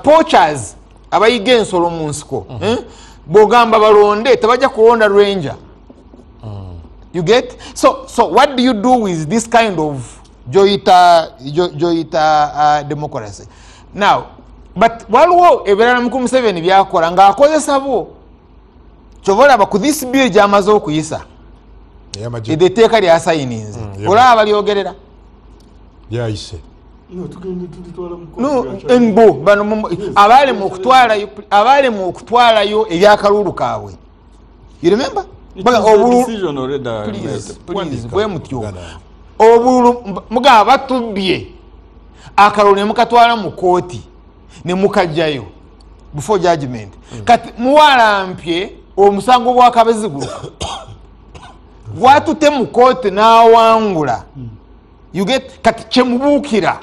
Speaker 7: poachers abayiga ensolo mu nsiko bogamba balonde tebajja kulonda ranger. You get? So what do you do with this kind of joita democracy? Now, but waliwo ebirala mukulu Museveni byakola ng'akozesa bo kyobola ba ku this bill gy'amaze okuyisa edeteeka lyasayininze olaba balyogerera
Speaker 2: byayise
Speaker 3: no
Speaker 7: embo bano abali mu okutwalayo ebyakalulu kaabwe. You remember?
Speaker 6: Decision already
Speaker 7: please bwe mutyo obulu mugaba batubye akalulu ne mukatwala mu kooti ne mukajjayo before judgment. Kati muwalampye omusango gwa Kabeziguluka gwatute mu kooti n'awangula. You get? Kati kyemubuukira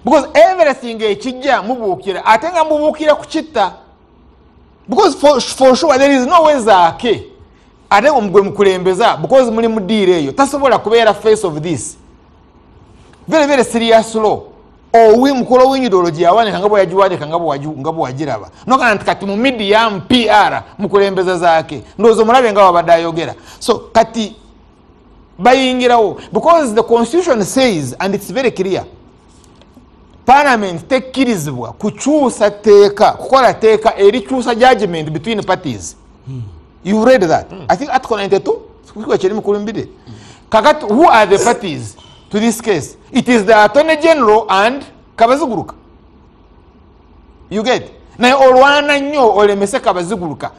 Speaker 7: because everything ekijja mubuukira ate nga mubuukira ku kitta because for sure there is no way zaake ate omugwe mukulembeza because muli mu deal eyo tasobola kubeera face of this very very serious law owi mukolo w'ideology yawaneka nga bwe yagiwaneka nga bwe wagiraba nokana nti kati mu media mu PR mukulembeza zaake ndowooza omulabe nga wabadde ayogera. So kati bayingirawo because the constitution says and it's very clear parliament tekkirizibwa kukyusa teeka kukola teeka erikyusa judgment between parties. You read that? I think article 92 kukiwa mu kulumbide. Kakati who are the parties to this case? It is the Attorney General and Kabaziguruka. You get? Na olwana nnyo olemese Kabaziguruka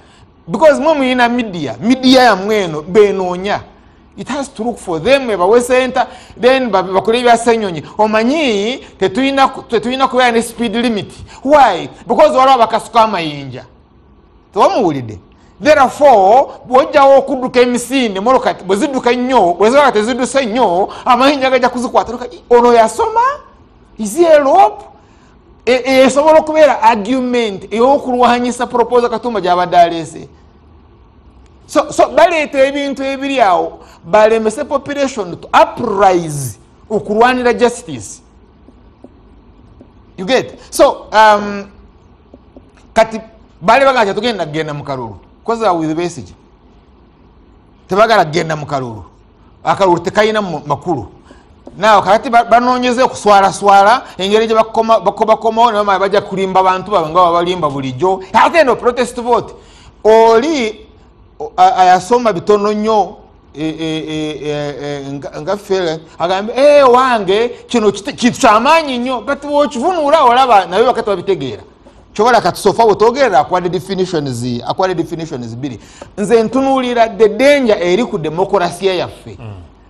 Speaker 7: because mwe muyina media ya mweno benoonya. It has to look for them ebawe center then bakole byasenyonyi omanyi tetuyina kubeera ne speed limit. Why? Because waliwo bakasuka amayinja tewamuwulidde. Therefore bwojjawo okudduka emisinde moloka bwezidduka nnyo bwezibaka tezidduse nnyo amayinja gajja kuzikwata ono yasoma is Europe esobola okubeera argument ey'okulwanyisa proposal Katumba gy'abadde aleese. So baleeta ebintu ebiri awo balemese population to uprise okulwanira justice. You get? So kati bale bagacha tugenda kugenda mu kalulu koza with message tebagala kugenda mu kalulu akalulu tekayina makulu nawo kati banoonyeze okuswala engeri gye bakomawo ne bajja kulimba abantu babe nga balimba bulijjo ate no protest vote oli ayasoma bitono nnyo nga fere agambe wange kino kintu kyamaanyi nnyo but wokivunuula olaba naye wakati babitegeera chobola katusofa wotogera akwade definitions biri nze ntunuulira the danger eri ku demokrasiya yaffe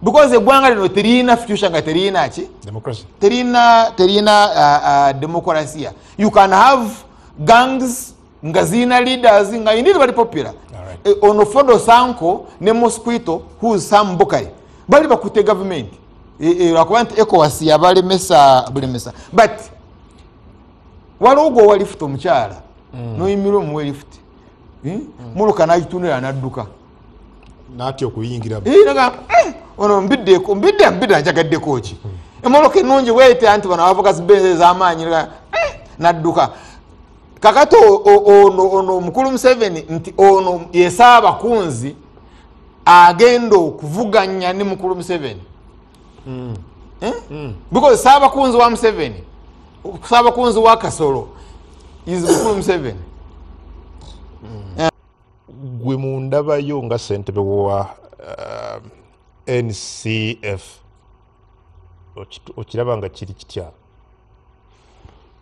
Speaker 7: because eggwanga lino terina future nga terina ki
Speaker 2: democracy
Speaker 7: terina demokrasiya. You can have gangs nga zina leaders nga indeed very popular. Ono Fodo Sanko ne Mosquito who is Sam Bokari bali bakute government lwakuba nti ECOWAS yabalemesa bulemesa but waliwo gwe owa lifuti omukyala noyimirwa omuwa lifuti muluka nagitunira nadduka
Speaker 2: natya okuyingira
Speaker 7: ono mbidde njagaddeko ki emoloka ennungi bwete anti bano abavokasi benze ez'amaanyi nadduka kakati ono omukulu Museveni nti ono yesaaba kunzi agenda okuvuganya ne mukulu Museveni because saaba kunzi wa Museveni saaba kunzi wa Kasolo is mukulu Museveni
Speaker 2: gwe mundabayo nga ssentebe wa NCF okiraba nga kiri kitya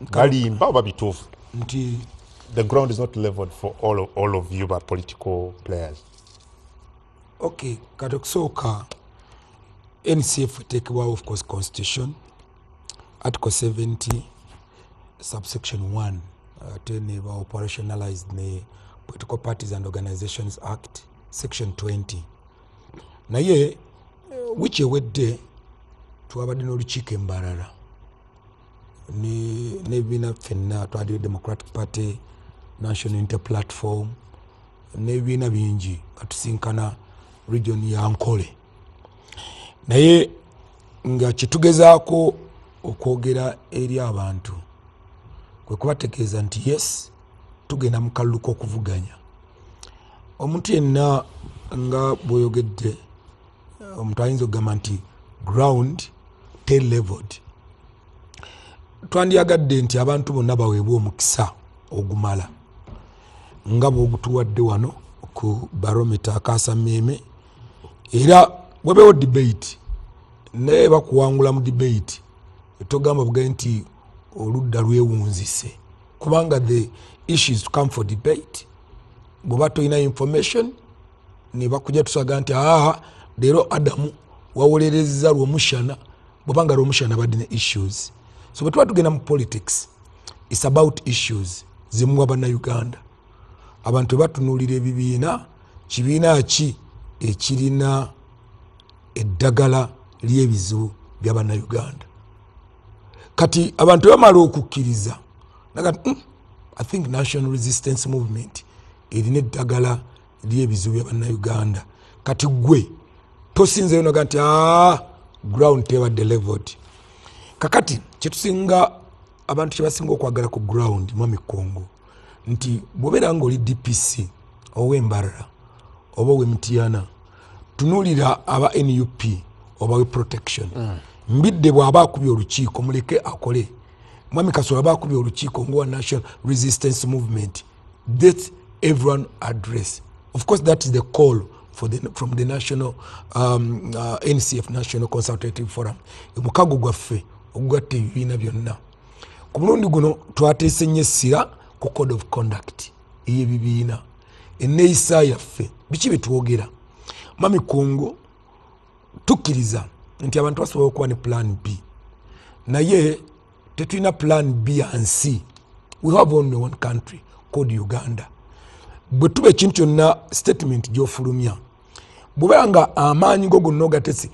Speaker 2: galimba oba bituufu
Speaker 4: nti
Speaker 2: the ground is not leveled for all of you but political players.
Speaker 4: Okay, kati okusooka NCF eteekebwawo of course constitution article 70 subsection 1 ate neba operationalized ne Political Parties and Organizations Act section 20 naye which ewedde twabadde n'olukiiko embalala n'ebibiina ffenna twadire Democratic Party, National Unity Platform n'ebibiina bingi katusinkana region ya Nkole naye nga kitugezaako okwogera eri abantu kwe kubategeeza nti yes tugenda mu kalulu k'okuvuganya omuntu yenna nga bw'oyogedde omuntu ayinza okugamba nti ground leveled twandyagadde nti abantu bonna baweebwa omukisa ogumala nga bw'ogutuwadde wano ku barometa akaasa mmeeme era webeewo debate naye bakuwangula mu debate togamba bugaye nti oludda lwewunzise kubanga the issues to come for debate bw'oba tolina information ne bakujja tusaga nti leero Adamu wawolereza lw'omushana bw'obanga lw'omushana badde ne issues so bwe tuba tugenda mu politics it's about issues zimuwa bannayuganda abantu batunuulira ebibiina kibiina ki ekirina eddagala ly'ebizibu bya bannayuganda kati abantu bamala okukkiriza nagati I think National Resistance Movement erina eddagala ly'ebizibu bya bannayuganda kati gwe tosinzeyo naga nti ground tebadde leveled kakati kyetusinga abantu kyebasinga okwagala ku ground Mwami Kongo nti bw'obeera ng'oli DPC ow'embarara oba ow'emitiana tunuulira aba NUP oba we protection mbidde bw'aba akubye olukiiko muleke akole Mwami Kasolo aba akubye olukiiko ng'owa National Resistance Movement that everyone address of course that is the call from the national NCF National Consultative Forum omukago gwaffe ogugatta ebibiina byonna ku mulundi guno twateese nnyo essira ku code of conduct ey'ebibiina enneeyisa yaffe biki betwogera Mwami Kongo tukkiriza nti abantu basobola okuba ne plan B naye tetulina plan B and C we have only one country called Uganda bwe tuba ekintu kyonna statement gy'ofulumya bw'obeera nga amaanyi go gonna ogatesi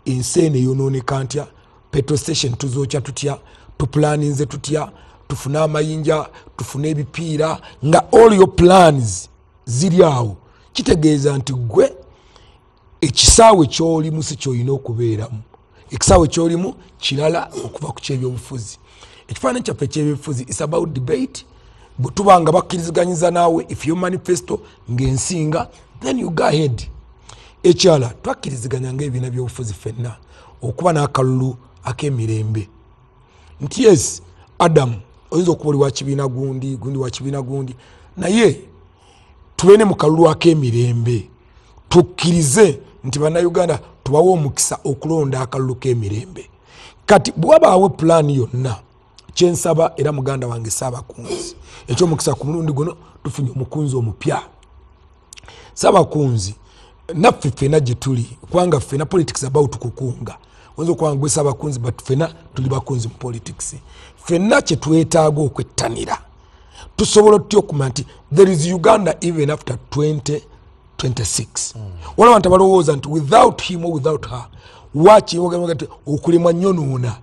Speaker 4: ensi eno eyonooneka ntya petrol station tuzookya tutya tupulaninze tutya tufune amayinja tufune ebipiira nga all your plans ziri awo kitegeeza nti gwe ekisaawe ky'olimu si ky'olina okubeeramu ekisaawe ky'olimu kirala okuva ku kyebyobufuzi ekifaananyi kyaffe ekyebyobufuzi is about debate bwe tuba nga bakkiriziganyiza naawe if your manifesto ng'ensinga then you go ahead ekyala twakkiriziganya ng'ebibiina by'obufuzi ffenna okuba n'akalulu ak'emirembe nti yes Adam oyinza okuba oli wa kibiina gundi wa kibiina gundi naye tubeene mu kalulu ak'emirembe tukkirize nti bannayuganda tubawe omukisa okulonda akalulu k'emirembe kati bw'abaawe pulaani yonna kyensaba era muganda wange Ssaabakunzi ekyomukisa ku mulundi guno tufunye omukunzi omupya Ssaabakunzi naffe ffena gye tuli kubanga ffena politics about kukunga oyinza okuba nga gwe Ssaabakunzi but ffena tuli bakunzi mu politics ffenna kye twetaaga okwettanira tusobola tutya okumanya nti there is Uganda even after 20 26 wala abantu balowooza nti without him or without her wachi okulimwa nyonoona.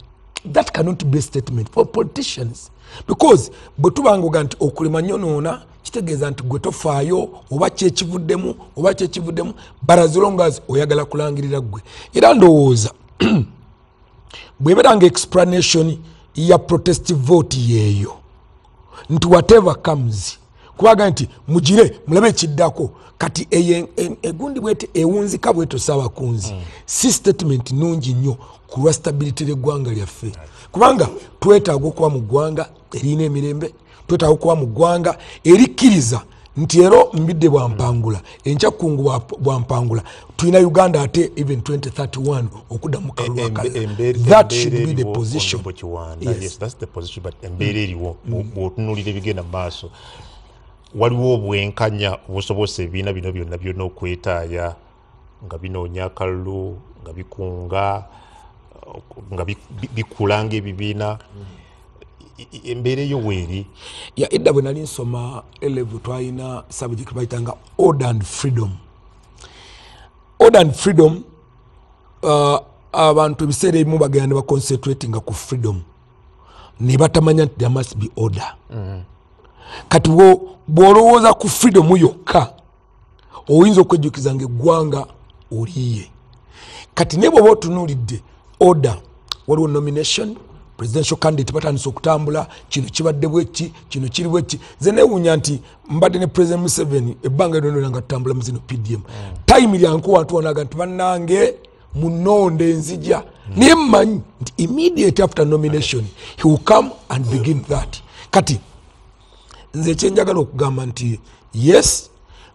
Speaker 4: That cannot be a statement for politicians because bwetubanga nti okulimwa nyonoona kitegeeza nti gwe tofaayo oba kyekivuddemu but as long as oyagala kulangirira gwe. Era ndowooza bweberanga explanation ya protestive vote yeeyo nti whatever comes kubaga nti mugire mulabe ekiddako kati egundi bwete ewunzika bweto Ssabakunzi si statement nungi nnyo ku lwa stability y'eggwanga lyaffe kubanga twetaaga okuba mu ggwanga erina emirembe, twetaaga okuba mu ggwanga erikkiriza nti ero mbidde bwampangula enkyakungu bwampangula tulina Uganda ate even 2031 okudda mu kalulu akala. That should be the position.
Speaker 2: Yes, that's the position, but embeera eriwo bw'otunuulira ebigenda mu maaso waliwo obwenkanya obusobose ebibiina bino byonna okwetaaya nga binoonya akalulu nga bikunga nga bikulanga ebibiina embeera eyo weeri.
Speaker 4: Edda bwe nali nsoma elevu twalina subject bayitanga order and freedom. Order and freedom abantu ebiseera ebimu bagenda ne baconcentratinga ku freedom ne batamanya nti there must be order. Kati bw'olowooza ku freedom yokka oyinza okwejjukiza ng'eggwanga oliye. Kati ne bw'oba otunuulidde order waliwo nomination presidential candidate batandise okutambula kino kibadde bweki kino kiri bweki nze neewuunya nti mbadde ne president Museveni ebbanga lyonna nga tutambula mu zino PDM time lyanku wantu wonaga nti bannange munonde nzija naye mmanyi nti immediate after nomination he will come and begin that. Kati nze kyenjagala okugamba nti yes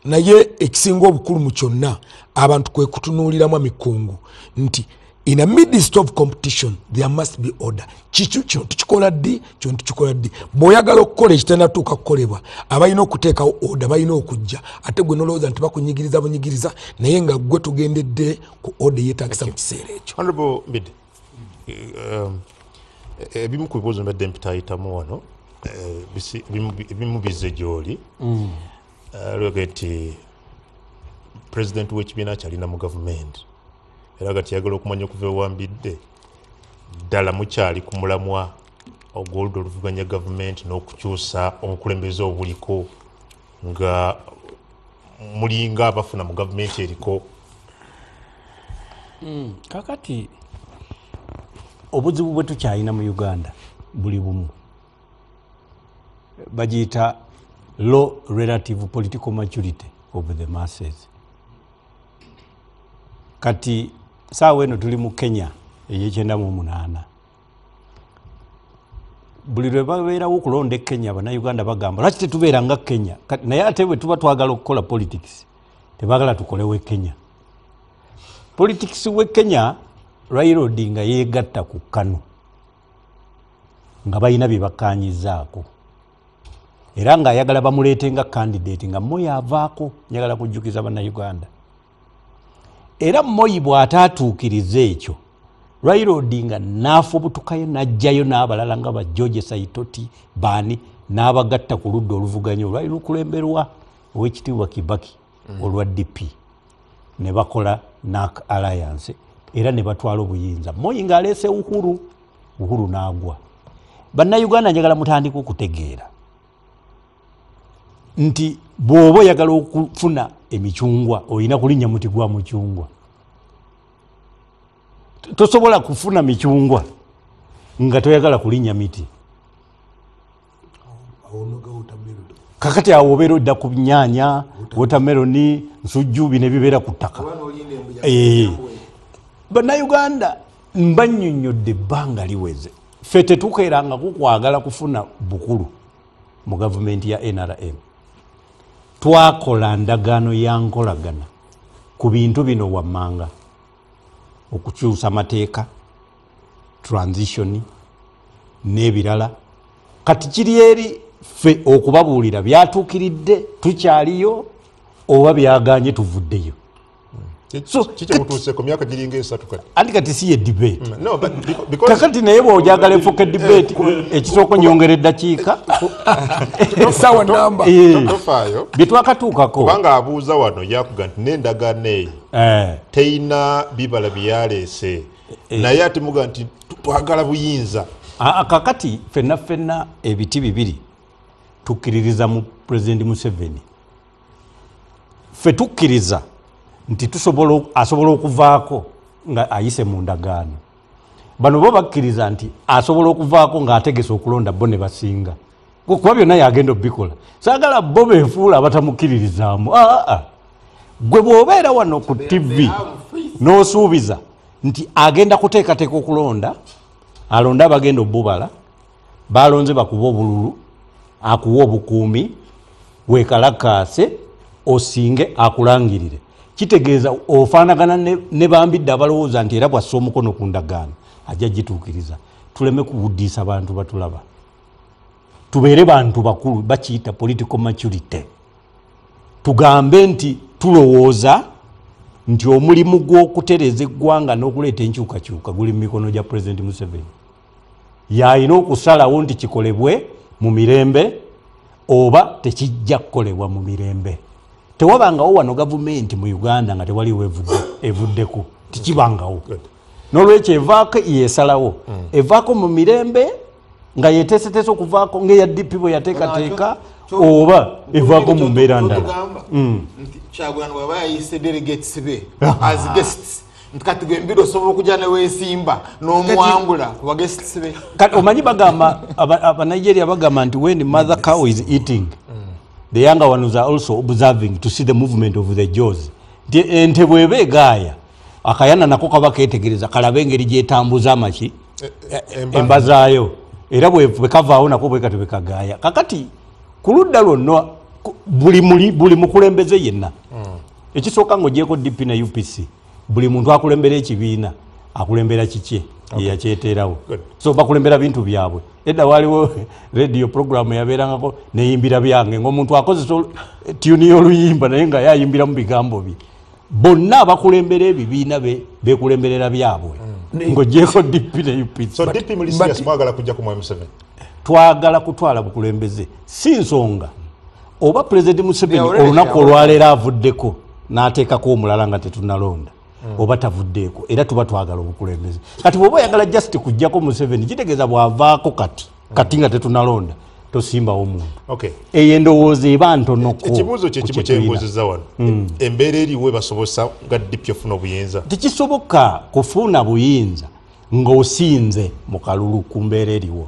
Speaker 4: naye ekisinga obukulu mu kyonna abantu kwe kutunuuliramu emikungu nti in a midst of competition there must be order. Kino tukikola ddi kino tukikola ddi bw'oyagala okukola ekitannatuuka kukolebwa abalina okuteekawo order balina okujja ate gwe nolowooza nti bakunyigiriza bunyigiriza naye nga gwe tugendedde ku order yeetagisa mu kiseera ekyo.
Speaker 2: Honorable Mbidde, ebimu ku bibuuzo mbadde mpitayitamu wano ebimu bizze gy'oli lwega nti president w'ekibiina kyalina mu gavumenti era gati yagala okumanya okuva ewambidde ddala mukyali ku mulamwa ogw'oludda oluvuganya gavumenti n'okukyusa omukulembeze obuliko nga mulinga abafuna mu gavumenti eriko.
Speaker 3: Kakati obuzibu bwe tukyalina mu Uganda buli bumu bagiyita low relative political maturity of the masses. Kati saawa eno tuli mu Kenya ey'ekyenda-mu-munaana buli lwe babeerawo okulonda e Kenya bannayuganda bagamba lwaki tetubeera nga Kenya naye ate bwe tuba twagala okukola politics tebaagala tukolewo e Kenya. Politics w'e Kenya Raila Odinga yeegatta ku KANU nga balina bye bakaanyizaako era ng'ayagala bamuleete nga candidate nga Moi avaako njagala kujjukiza bannayuganda. Era Moi bw'ataatuukiriza ekyo Raila Odinga n'afubutukayo n'ajjayo n'abalala nga ba George Saitoti baani n'abagatta ku ludda oluvuganya olwali lukulemberwa ow'ekitiibwa Kibaki olwa DP ne bakola NAC Alliance era ne batwala obuyinza. Moi ng'aleese Uhuru n'agwa. Bannayuganda njagala mutandika okutegeera nti bw'oba oyagala okufuna emicungwa olina kulinnya muti gwa mucungwa. Tosobola kufuna micungwa nga toyagala kulinnya miti. Kakati awo obeera odda ku nyaanya watermeloni nsujju bino bibeera ku ttaka. Bannayuganda mbannyonnyodde ebbanga liweze ffe tetukeeranga kukwagala kufuna bukulu mu gavumenti ya NRM. Twakola ndagaano ya nkolagana ku bintu bino wammanga okukyusa amateeka transition n'ebirala. Kati kiri eri ffe okubabuulira byatuukiridde tukyaliyo oba byaganye tuvuddeyo. So
Speaker 2: kikyemutuse ku myaka giringa esatu kati
Speaker 3: andi kati si ye debate
Speaker 2: no but because
Speaker 3: kakati naye bw'ojagala efuuka debate ekisooka onyongera eddakiika
Speaker 4: sawa namba
Speaker 2: tofaayo
Speaker 3: bye twakatuukako
Speaker 2: kubanga abuuza wano yakuga nti n'endagaano eyo teyina bibala byeyaleese naye ate muga nti twagala buyinza
Speaker 3: kakati fenna ebiti bibiri tukkiririza mu President Museveni ffe tukkiriza nti asobola okuvaako nga ayise mu ndagaano bano bo bakkiriza nti asobola okuvaako ng'ategese okulonda bo ne basinga kuba byonna yagenda obikola saagala bo beefuula abatamukkiririzaamu gwe bw'obeera wano ku TV n'osuubiza nti agenda kuteekateeka okulonda alonde abagenda obubala balonze bakuba obululu akuwa obukuumi weekalakaase osinge akulangirire kitegeeza ofaanagana ne bambidde abalowooza nti era bwassa omukono ku ndagaano ajja gituukiriza tuleme kuwuddiisa bantu batulaba tubeere bantu bakulu bakiyita political maturity tugambe nti tulowooza nti omulimu gw'okutereeza eggwanga n'okuleeta enkyukakyuka guli mu mikono gya President Museveni yalina okusalawo nti kikolebwe mu mirembe oba tekijja kukolebwa mu mirembe tewabangawo wano gavumenti mu Uganda nga tewaliwo evuddeko tikibangawo n'olwekyo evaako yesalawo evaako mu mirembe nga yeteeseteese okuvaako ng'eya DP bwe yateekateeka oba evaako mu mbeera ndala
Speaker 7: Kyagulanyi bw'aba yayise delegates be as guests nti kati gwe mbiri osobola okujja ne weesimba n'omuwangula wa guests be
Speaker 3: kati omanyi bagamba abanigeria bagamba nti when mother cow is eating the younger ones are also observing to see the movement of the jaws ente bw'eba egaaya akayana nako kaba keetegereza kalabe engeri gyetambuza amaki emba zaayo era bwe kavaawo nako bwe kati bwe kagaaya kakati ku ludda lwonna buli mukulembeze yenna ekisooka ng'ogyeko DP na UPC buli muntu akulembera ekibiina akulembera kikye yeyakyeteerawo so bakulembera bintu byabwe edda waliwo radio program yabeerangako neyimbira byange ng'omuntu akozesa tuni y'oluyimba naye nga yayimbira mu bigambo bye bonna abakulembera ebibiina bekulemberera byabwe ng'ogyeko DP ne UPC
Speaker 2: so DP muli serious mwagala kujja ku Mwami Museveni
Speaker 3: twagala kutwala bukulembeze si nsonga oba President Museveni olunaku olwaleero avuddeko n'ateekako omulala nga tetunalonda oba tavuddeeko era tuba twagala obukulembeze kati bw'oba oyagala just kujjako Museveni kitegeeza bw'avaako kati nga tetunalonda tosimbawo muntu eyo endowooza eba ntonoko
Speaker 2: ekibuuzo kye kimu kyembuuzizza wano embeera eriwo ebasobosa nga DP ofuna obuyinza
Speaker 3: tekisoboka kufuna buyinza ng'osinze mu kalulu ku mbeera eriwo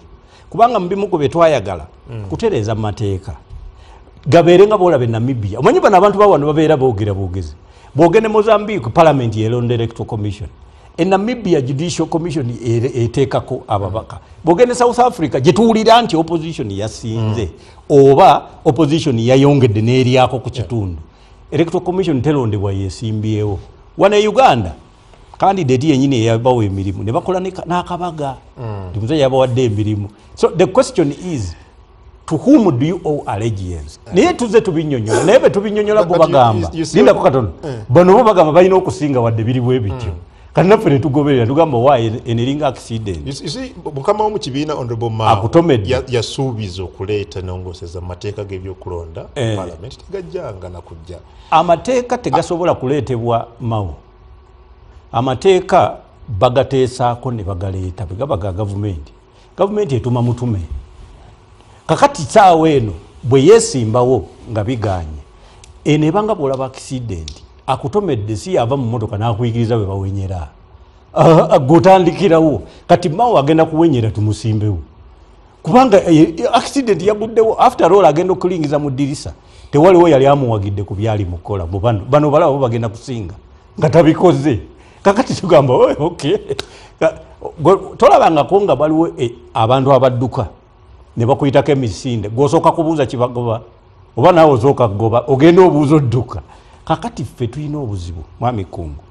Speaker 3: kubanga mu bimu ku bye twayagala kutereeza mu mateeka gabeere nga boolaba Namibia omanyi bano abantu bawano babeera boogera boogezi bwogende Mozambique parliament yelonda electoral commission Namibia judicial commission eteekako ababaka bwogende South Africa gyetuwulira nti opposition yasinze oba opposition yayongedde n'eryako ku kitundu electoral commission telondebwa yesimbyewo wana Uganda candidate yenyini eyabawo emirimu ne bakola n'akabaga timusajja yabawadde emirimu so the question is to whom do you owe allegiance naye tuze tubinyonyola naye betubinyonyola bo bagamba lindako katono bano bo bagamba balina okusinga wadde biri bwe bityo kati naffe ne tugoberera tugamba wayi eneringa accident
Speaker 2: mukama wo mu kibiina honorable Mao yasuubiza okuleeta nongoseza mateeka g'ebyokulonda parliament tegajjanga nakujja
Speaker 3: amateeka tegasobola kuleetebwa Mao amateeka bagateesaako ne bagaleeta bwe ga gavumenti etuma mutume kakati saawa eno bwe yeesimbawo nga biganye eno ebanga bwolaba accident akutomedde si yava mu motoka n'akuyigiriza bwe bawenyera gotandikirawo kati Mao agenda kuwenyera tumusimbewo kubanga accident yaguddewo after all agenda okulingiza mu ddirisa tewaliwo yali amuwagidde ku byali mukola bano balaba bo bagenda kusinga nga tabikoze kakati tugamba okay tolabangako nga baliwo abantu abadduka ne bakuyitako emisinde gwosooka kubuuza kibagoba oba naawe osooka kugoba ogenda obuuza odduka kakati ffe tulina obuzibu mwami Kungu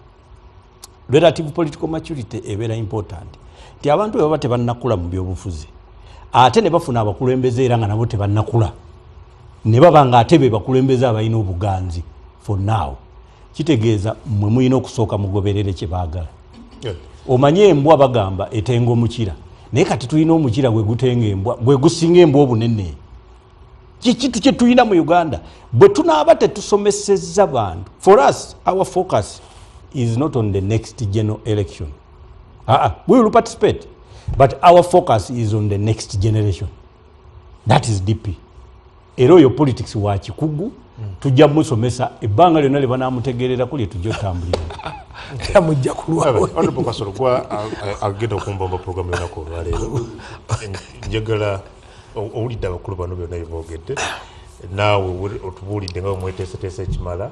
Speaker 3: relative political maturity ebeera important nti abantu bwe baba tebannakula mu byobufuzi ate ne bafuna abakulembeze era nga nabo tebannakula ne baba nga ate be bakulembeze abalina obuganzi for now kitegeeza mmwe mulina okusooka mugoberere kye baagala. Omanye embwa bagamba etenga omukira, naye kati tulina omukira gwe gutenga embwa, gwe gusinga embwa obunene. Kikitu kye tulina mu Uganda. Bwe tunaaba tetusomesezza bantu, for us our focus is not on the next general election. We will participate, but our focus is on the next generation. That is DP. Era oyo politics wa kikugu, tujja musomesa ebbanga lyonna lye banaamutegeerera kuli tujja otambulira.
Speaker 4: Tamujja kulwawe.
Speaker 2: Honorable Kasolo kwa agenda okumbamba program yonako olwaleero. Njagala owulidde abakulu bano byonna bye boogedde. Naawe otubuulidde nga omweteeseteese ekimala.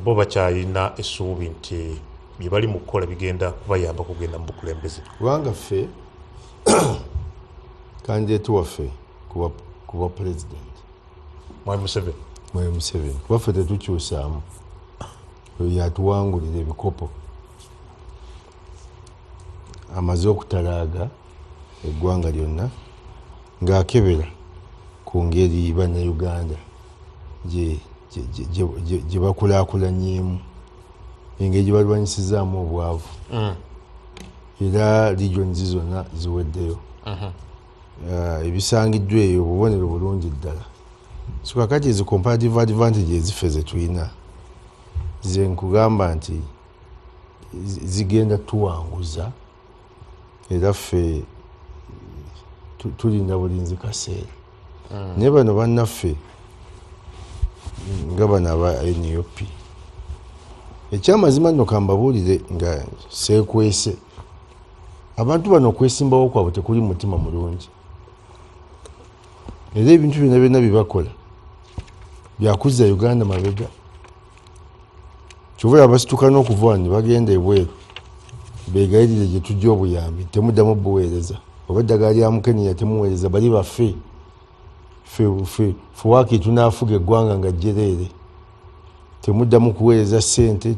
Speaker 2: Bo bakyalina essuubi nti bye bali mu kukola bigenda kubayamba kugenda mu bukulembeze.
Speaker 5: Kubanga ffe kandideeti waffe kuba president Mwai Museveni kuba ffe tetukyusaamu oyo yatuwangulira ebikopo amaze okutalaaga eggwanga lyonna ng'akebera ku ngeri bannayuganda gye bakulaakulanyeemu engeri gye balwanyisizaamu obwavu era regions zonna ziweddeyo ebisangiddwa eyo obubonero bulungi ddala so kakati ezo comparative advantage eziffe ze tulina ze nkugamba nti zigenda tuwanguza era ffe tulinda bulinzi kaseera naye bano bannaffe nga bano aba NUP ekyamazima nno kambabuulire nga seekwese abantu bano okwesimbawo kwabwe tekuli mutima mulungi era ebintu byonna byonna byebakola byakuzza Uganda mabega kyova abasituka n'okuva ne bagenda ebweru beegayirire gye tujja obuyambi temuddamu buweereza oba eddagala lya Mukenya temuweereza bali baffe fuwaaki tunaafuga eggwanga nga jjereere temuddamu kuweereza ssente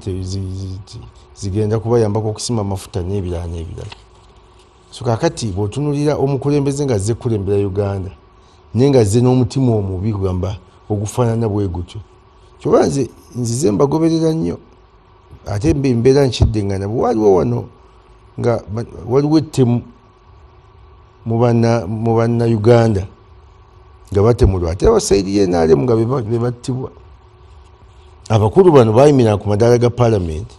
Speaker 5: zigenda kubayambako okusima amafuta n'ebirala n'ebirala so kakati bw'otunulira omukulembeze nga azze kulembera Uganda naye nga azze n'omutima omubi kugamba ogufaanana bwe gutyo kyova nzize mbagoberera nnyo ate embeera nkiddeŋŋana bwe waliwo wano nga waliwo ettemu mu bannayuganda nga batemulwa ate abasayiri y'enaalemu nga be battibwa abakulu bano baayimira ku madaala ga paalamenti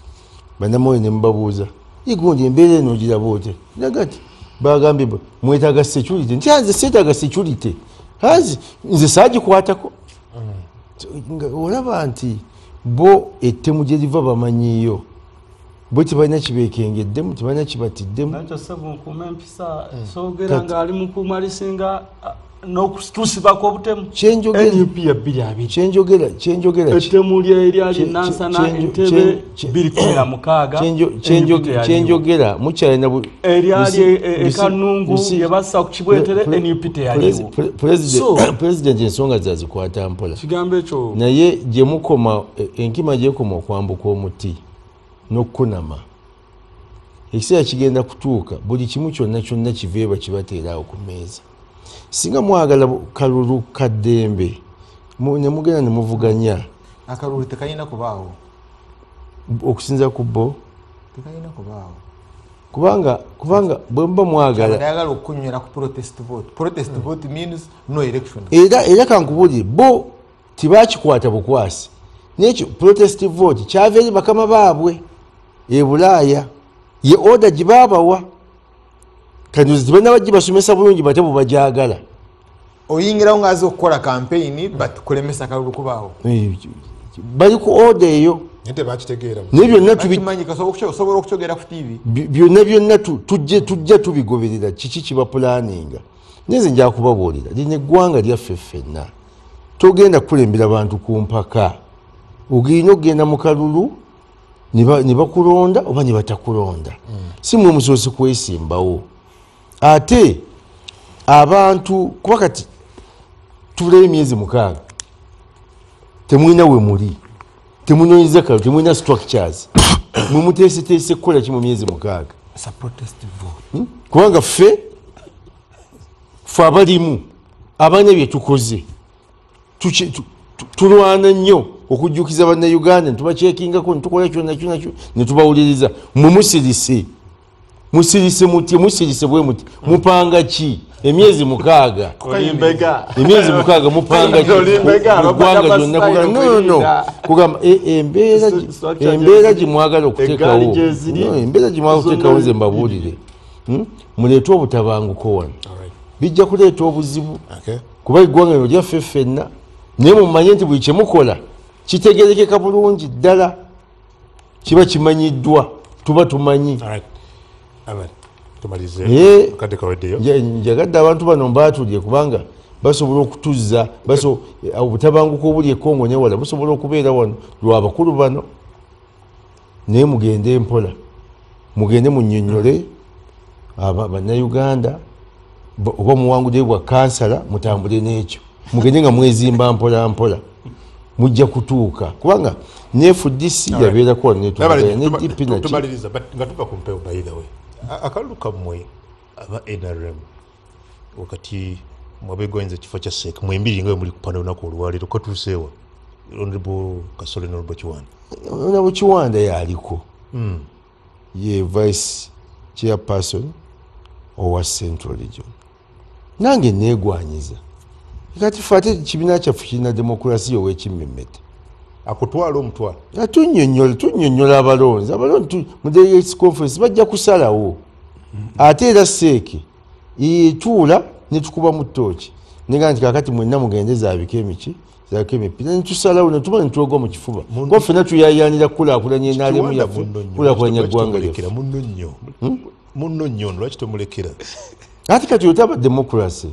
Speaker 5: bannamoyo ne mubabuuza igundi embeera eno ogiraba otya nagati bagambye mwetaaga security nti nze seetaaga security hazi nze saagikwatako olaba nti bo ettemu gye liva bamanyiiyo bo tebalina kibeekengeddemu tebalina kibatiddemu
Speaker 3: nkuuma empisa soogera ng'ali mukuuma lisinga n'okutusibako obutemu
Speaker 5: kyenjogera
Speaker 3: ettemu lyali nansana entebe 216
Speaker 5: kyenjogera mukyalina
Speaker 3: eryali ekanungu yebassa ku kibwetere NUP teyaliwo
Speaker 5: president ensonga zazikwata mpola
Speaker 3: kigambo ekyo
Speaker 5: naye gye mukoma enkima gyekoma okwambuka omuti n'okkunama ekiseera kigenda kutuuka buli kimu kyonna kyonna kiveeba kibateeraawo ku mmeeza singa mwagala kalulu kaddembe ne mugenda ne muvuganya
Speaker 7: akalulu tekalina kubaawo
Speaker 5: okusinza ku bo
Speaker 7: tekalina kubaawo
Speaker 5: kubanga bwe muba mwagala
Speaker 7: ayagala okunywera ku protest vote means no election
Speaker 5: era kankubuulire bo tibakikwata bukwasi nekyo protest vote kyava eri bakama baabwe e Bulaaya ye order gye baabawa kanduzi tibalina bagibasomesa bulungi bate bwebajagala
Speaker 7: oyingirawo ng'aze okukola campaign but kulemesa kalulu kubaawo
Speaker 5: bali ku order eyo naye
Speaker 7: osobola okukyogera ku TV
Speaker 5: byonna tujja tubigoberera kiki kiba pulaninga naye nze nja kubabuulira lino eggwanga lyaffe ffenna togenda kukulembera bantu ku mpaka ogirina okugenda mu kalulu ne bakulonda oba ne batakulonda si mwe musoose kwesimbawo ate abantu kuba kati tubulayo emyezi 6 temulina we muli temunoonyeza kalulu temulina structures mwe muteeseteese kukola ki mu myezi 6 kubanga ffe abalimu abaana bye tukoze tulwana nnyo okujjukiza bannayuganda netubakyekingako netukola kyonna netubawuliriza mumusirise mutye musirise bwe muti mupanga ki emyezi 6 emyezi 6 mupanga kiggwanga lyonna kugamba embeera gimwagala okuteekawo embeera gimwagala okuteekawo nze mbabuulire muleete obutabanguko wano bijja kuleeta obuzibu kuba eggwanga lino lyaffe ffenna naye mumanye nti buli kyemukola kitegerekeka bulungi ddala kiba kimanyiddwa tuba tumanyi njagadde abantu bano mbaatulye kubanga basobola okutuzza obutabanguko obuli ekongo newala busobola okubeera wano lwabakulu bano naye mugende empola mugende munnyonnyole bannayuganda oba muwangudde bwa kansala mutambule n'ekyo mugende nga mwezimba mpola mpola mujja kutuuka kubanga nefudisi yabeerako
Speaker 2: tumaliriza nga tuva ku mpewo bayidawe akalulu kammwe aba NRM wakati mwabegoyinza ekifo kya sek mwembiri nga muli kupanda olunaku olwaleero katuuseewa honorable Kasole honorable Kiwanda
Speaker 5: honorable Kiwanda yaliko ye vice chairperson owa Central Region nange neegwanyiza kati fate kibiina kyaffe kirina demokrasiya ow'ekimmemmete
Speaker 2: akutwala omutwala
Speaker 5: tunnyonnyola abalonzi mu delegates conference bajja kusalawo ate era seeke etuula netukuba mu ttooki nega nti kakati mwenna mugende zaabiko emiki zaabiko emipiira netusalawo netuma netwogwa mu kifuba kuba ffenna tuyayanira kukulaakulanya enaalimu yaffe kulaakulanya eggwanga lyaffe
Speaker 2: munno nnyo lwaki tomulekera
Speaker 5: ate kati otaba demokrasi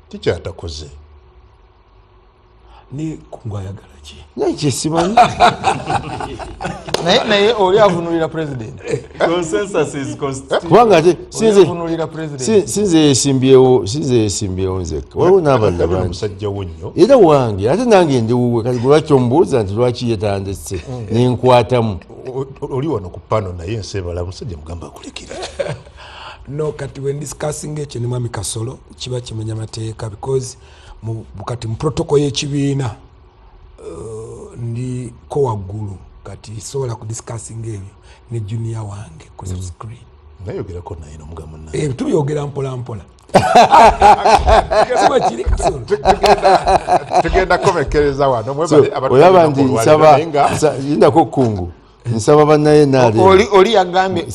Speaker 2: tikyatakoze
Speaker 4: ni kungwayagala ki
Speaker 5: naye kyesimanyi
Speaker 7: naye oli avunulira president
Speaker 5: kubanga ate sinze yesimbyewo nzekka waliwo n'abalala bangi era wange ate nange ndiwuwe kati lwaki omubuuza nti lwaki yetandise nenkwatamu
Speaker 2: oli wano ku pano naye nsebala musajja mugamba akulekera
Speaker 4: no kati when discussing ekyo ne mwami Kasolo kiba kimenya mateeka because kati mu protocol y'ekibiina ndiko waggulu kati sobola ku discussing ebyo ne junior wange ku screen
Speaker 2: nayogerako naye nomugamba naye
Speaker 4: tubyogera mpola mpola
Speaker 2: tugenda komekereza wano
Speaker 5: olaba nti nsaba yindako kungu nsaba bannaye naali
Speaker 7: oli yagambye